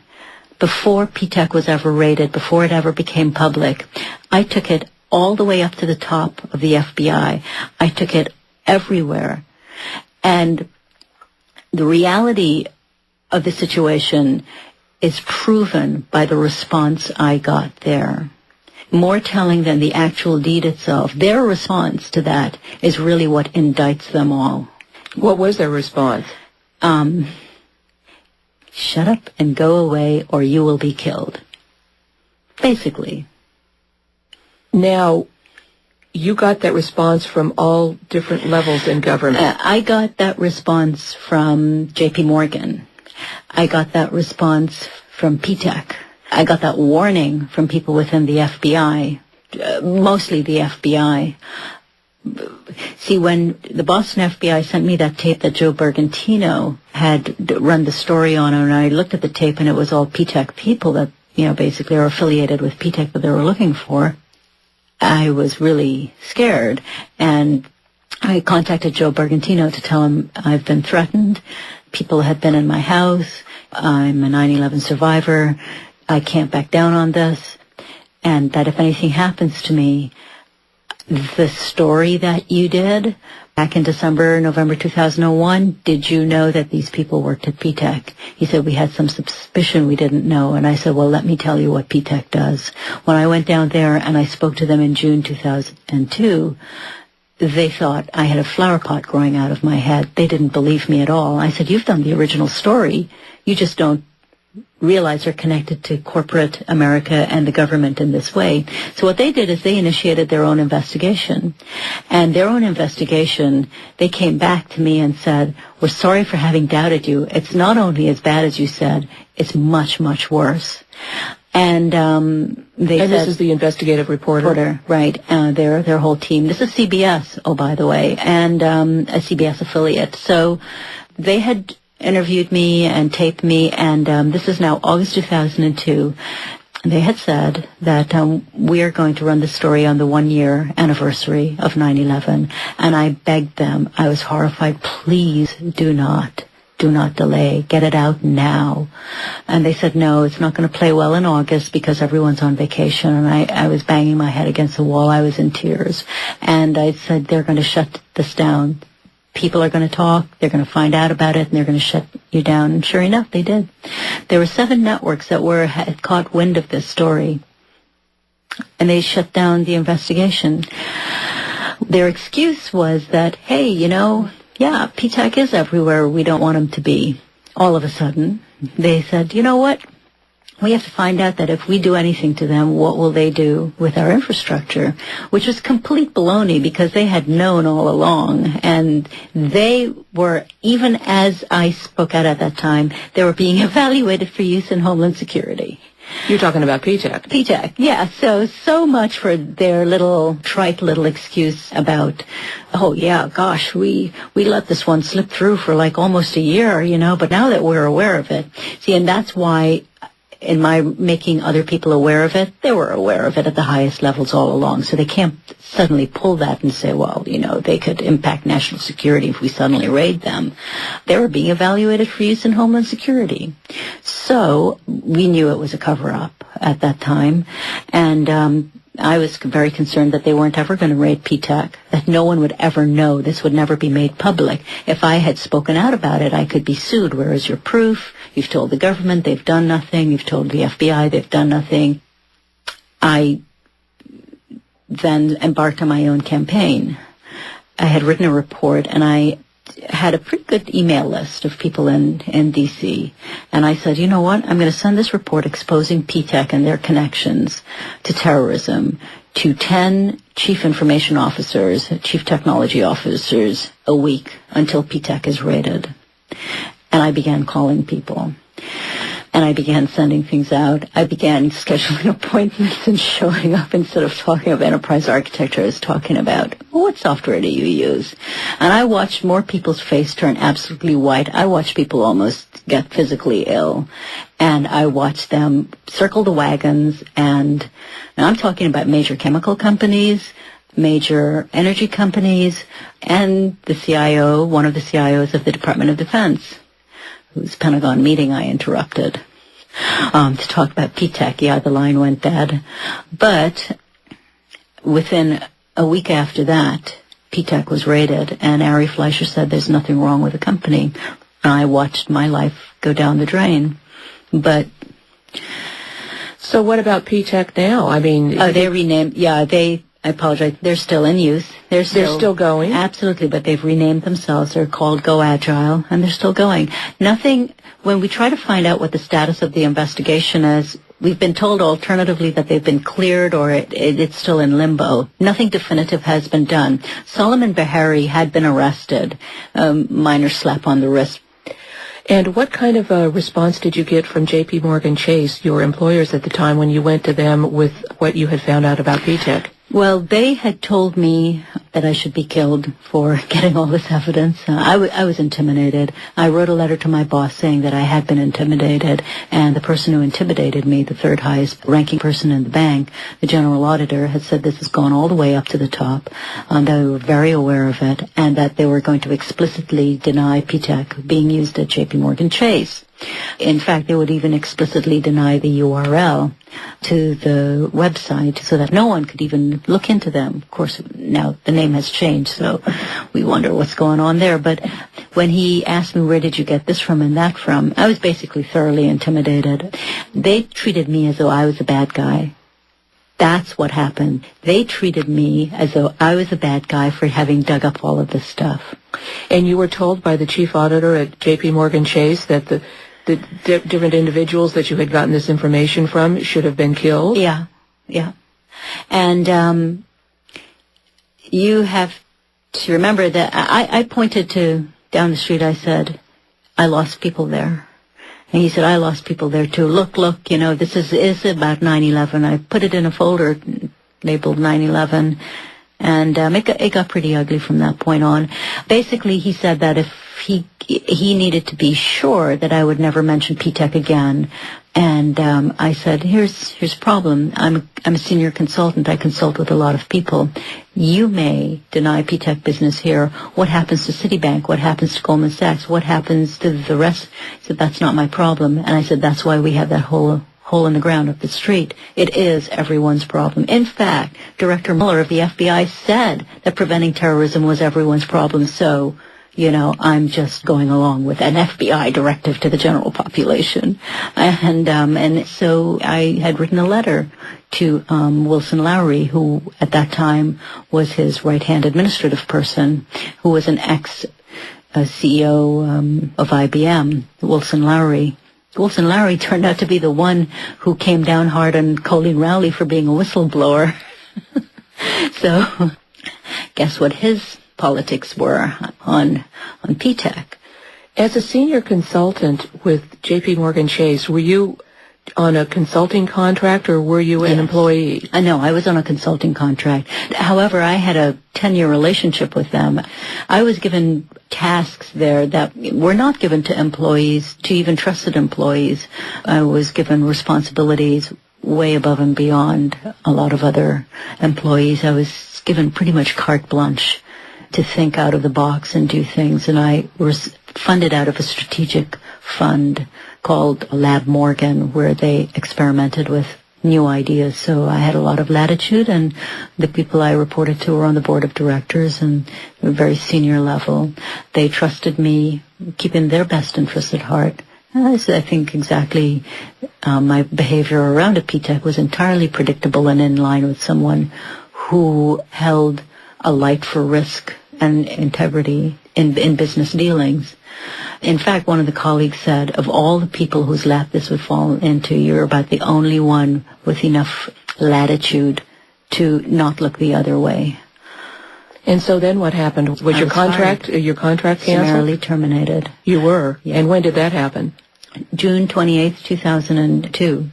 Before Ptech was ever raided, before it ever became public, I took it all the way up to the top of the FBI. I took it everywhere. And the reality of the situation is proven by the response I got there. More telling than the actual deed itself. Their response to that is really what indicts them all. What was their response? Shut up and go away or you will be killed. Basically. Now, you got that response from all different levels in government. I got that response from JP Morgan. I got that response from Ptech. I got that warning from people within the FBI, mostly the FBI. See, when the Boston FBI sent me that tape that Joe Bergantino had run the story on, and I looked at the tape and it was all Ptech people that, basically are affiliated with Ptech that they were looking for. I was really scared, and I contacted Joe Bergantino to tell him I've been threatened. People have been in my house. I'm a 9/11 survivor. I can't back down on this. And that if anything happens to me, the story that you did back in November 2001, did you know that these people worked at Ptech? He said, we had some suspicion, we didn't know. And I said, well, let me tell you what Ptech does. When I went down there and I spoke to them in June 2002, they thought I had a flower pot growing out of my head. They didn't believe me at all. I said, you've done the original story. You just don't realize they're connected to corporate America and the government in this way. So what they did is they initiated their own investigation. And their own investigation, they came back to me and said, we're sorry for having doubted you. It's not only as bad as you said, it's much, much worse. And they said, this is the investigative reporter. Right, their whole team. This is CBS, oh, by the way, and a CBS affiliate. So they had interviewed me and taped me, and this is now August 2002. They had said that we are going to run the story on the 1-year anniversary of 9/11, and I begged them, I was horrified, please do not delay, get it out now. And they said, no, it's not going to play well in August because everyone's on vacation. And I was banging my head against the wall, I was in tears. And I said, they're going to shut this down. People are going to talk, they're going to find out about it, and they're going to shut you down. And sure enough, they did. There were 7 networks that had caught wind of this story, and they shut down the investigation. Their excuse was that, hey, yeah, Ptech is everywhere we don't want them to be. All of a sudden, they said, you know what? We have to find out that if we do anything to them, what will they do with our infrastructure? Which was complete baloney because they had known all along. And they were, even as I spoke out at that time, they were being evaluated for use in Homeland Security. You're talking about Ptech. Ptech, yeah. So much for their trite little excuse about, oh yeah, gosh, we let this one slip through for like almost a year, but now that we're aware of it. See, and that's why in my making other people aware of it, they were aware of it at the highest levels all along. So they can't suddenly pull that and say, well, they could impact national security if we suddenly raid them. They were being evaluated for use in Homeland Security. So we knew it was a cover-up at that time. And I was very concerned that they weren't ever going to raid Ptech, that no one would ever know. This would never be made public. If I had spoken out about it, I could be sued. Where is your proof? You've told the government they've done nothing. You've told the FBI they've done nothing. I then embarked on my own campaign. I had written a report, and I had a pretty good email list of people in D.C. And I said, you know what? I'm going to send this report exposing Ptech and their connections to terrorism to 10 chief information officers, chief technology officers a week until Ptech is raided. And I began calling people. And I began sending things out. I began scheduling appointments and showing up instead of talking about enterprise architecture. I was talking about, well, what software do you use? And I watched more people's face turn absolutely white. I watched people almost get physically ill. And I watched them circle the wagons. And I'm talking about major chemical companies, major energy companies, and the CIO, one of the CIOs of the Department of Defense, whose Pentagon meeting I interrupted to talk about Ptech. Yeah, the line went dead. But within a week after that, Ptech was raided, and Ari Fleischer said there's nothing wrong with the company. And I watched my life go down the drain. But so what about Ptech now? I mean, they renamed. Yeah, I apologize. They're still in use. They're still going? Absolutely, but they've renamed themselves. They're called Go Agile, and they're still going. Nothing, when we try to find out what the status of the investigation is, we've been told alternatively that they've been cleared or it's still in limbo. Nothing definitive has been done. Solomon Bahari had been arrested, minor slap on the wrist. And what kind of a response did you get from J.P. Morgan Chase, your employers at the time, when you went to them with what you had found out about Ptech? Well, they had told me that I should be killed for getting all this evidence. I was intimidated. I wrote a letter to my boss saying that I had been intimidated, and the person who intimidated me, the third highest ranking person in the bank, the general auditor, had said this has gone all the way up to the top, that they were very aware of it, and that they were going to explicitly deny Ptech being used at JP Morgan Chase. In fact, they would even explicitly deny the URL to the website so that no one could even look into them. Of course, now the name has changed, so we wonder what's going on there. But when he asked me, where did you get this from and that from, I was basically thoroughly intimidated. They treated me as though I was a bad guy. That's what happened. They treated me as though I was a bad guy for having dug up all of this stuff. And you were told by the chief auditor at JP Morgan Chase that the different individuals that you had gotten this information from should have been killed? Yeah. And you have to remember that I pointed to down the street, I said, I lost people there. And he said, I lost people there too. Look, this is about 9/11. I put it in a folder labeled 9/11. And it got pretty ugly from that point on. Basically, he said that if he needed to be sure that I would never mention Ptech again. And I said, here's a problem. I'm a senior consultant. I consult with a lot of people. You may deny Ptech business here. What happens to Citibank? What happens to Goldman Sachs? What happens to the rest? He said, that's not my problem. And I said, that's why we have that hole in the ground up the street. It is everyone's problem. In fact, Director Mueller of the FBI said that preventing terrorism was everyone's problem. So, I'm just going along with an FBI directive to the general population. And so I had written a letter to Wilson Lowry, who at that time was his right-hand administrative person, who was an ex-CEO of IBM, Wilson Lowry. Wilson Lowry turned out to be the one who came down hard on Colleen Rowley for being a whistleblower. So, guess what his politics were on Ptech. As a senior consultant with JP Morgan Chase, were you on a consulting contract or were you an employee? No, I was on a consulting contract. However, I had a 10-year relationship with them. I was given tasks there that were not given to employees, to even trusted employees. I was given responsibilities way above and beyond a lot of other employees. I was given pretty much carte blanche to think out of the box and do things, and I was funded out of a strategic fund called Lab Morgan, where they experimented with new ideas. So I had a lot of latitude, and the people I reported to were on the board of directors and were very senior level. They trusted me, keeping their best interests at heart. I think exactly my behavior around a Ptech was entirely predictable and in line with someone who held a light for risk and integrity in business dealings. In fact, one of the colleagues said, of all the people whose lap this would fall into, you're about the only one with enough latitude to not look the other way. And so then what happened? Was your contract canceled? Summarily terminated. You were? Yeah. And when did that happen? June 28th, 2002.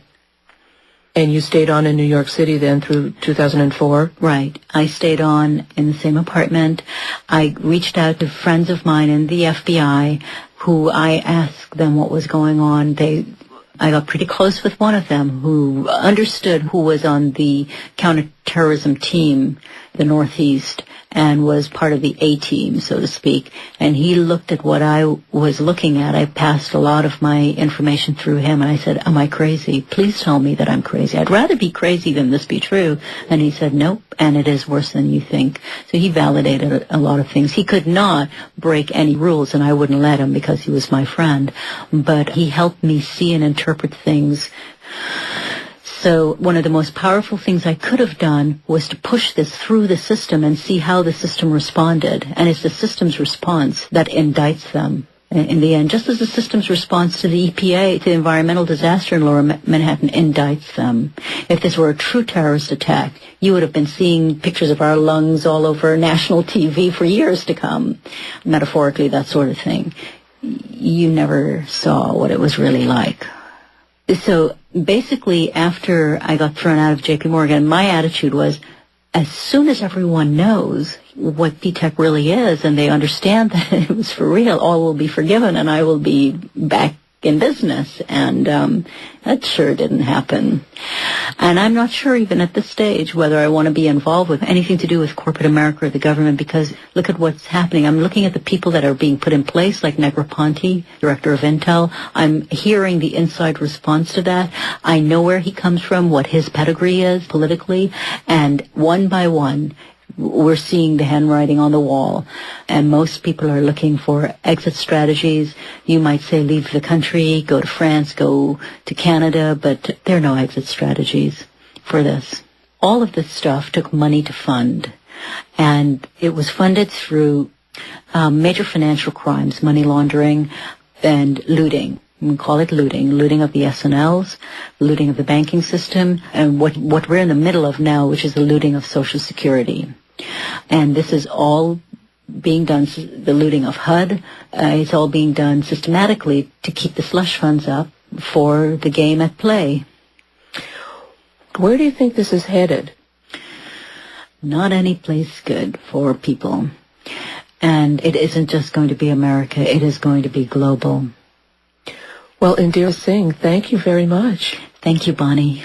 And you stayed on in New York City then through 2004? Right. I stayed on in the same apartment. I reached out to friends of mine in the FBI who I asked them what was going on. I got pretty close with one of them who understood who was on the counterterrorism team, the Northeast, and was part of the A-team, so to speak. And he looked at what I was looking at. I passed a lot of my information through him, and I said, am I crazy? Please tell me that I'm crazy. I'd rather be crazy than this be true. And he said, nope, and it is worse than you think. So he validated a lot of things. He could not break any rules, and I wouldn't let him because he was my friend. But he helped me see and interpret things. So one of the most powerful things I could have done was to push this through the system and see how the system responded. And it's the system's response that indicts them in the end. Just as the system's response to the EPA, to the environmental disaster in Lower Manhattan, indicts them. If this were a true terrorist attack, you would have been seeing pictures of our lungs all over national TV for years to come. Metaphorically, that sort of thing. You never saw what it was really like. So basically, after I got thrown out of JP Morgan, my attitude was, as soon as everyone knows what Ptech really is and they understand that it was for real, all will be forgiven and I will be back in business. And that sure didn't happen. And I'm not sure even at this stage whether I want to be involved with anything to do with corporate America or the government, because look at what's happening. I'm looking at the people that are being put in place, like Negroponte, director of Intel. I'm hearing the inside response to that. I know where he comes from, what his pedigree is politically, and one by one, we're seeing the handwriting on the wall, and most people are looking for exit strategies. You might say leave the country, go to France, go to Canada, but there are no exit strategies for this. All of this stuff took money to fund, and it was funded through major financial crimes, money laundering, and looting. We call it looting of the S&Ls, looting of the banking system, and what we're in the middle of now, which is the looting of Social Security. And this is all being done, the looting of HUD, it's all being done systematically to keep the slush funds up for the game at play. Where do you think this is headed? Not any place good for people. And it isn't just going to be America, it is going to be global. Well, Indira Singh, thank you very much. Thank you, Bonnie.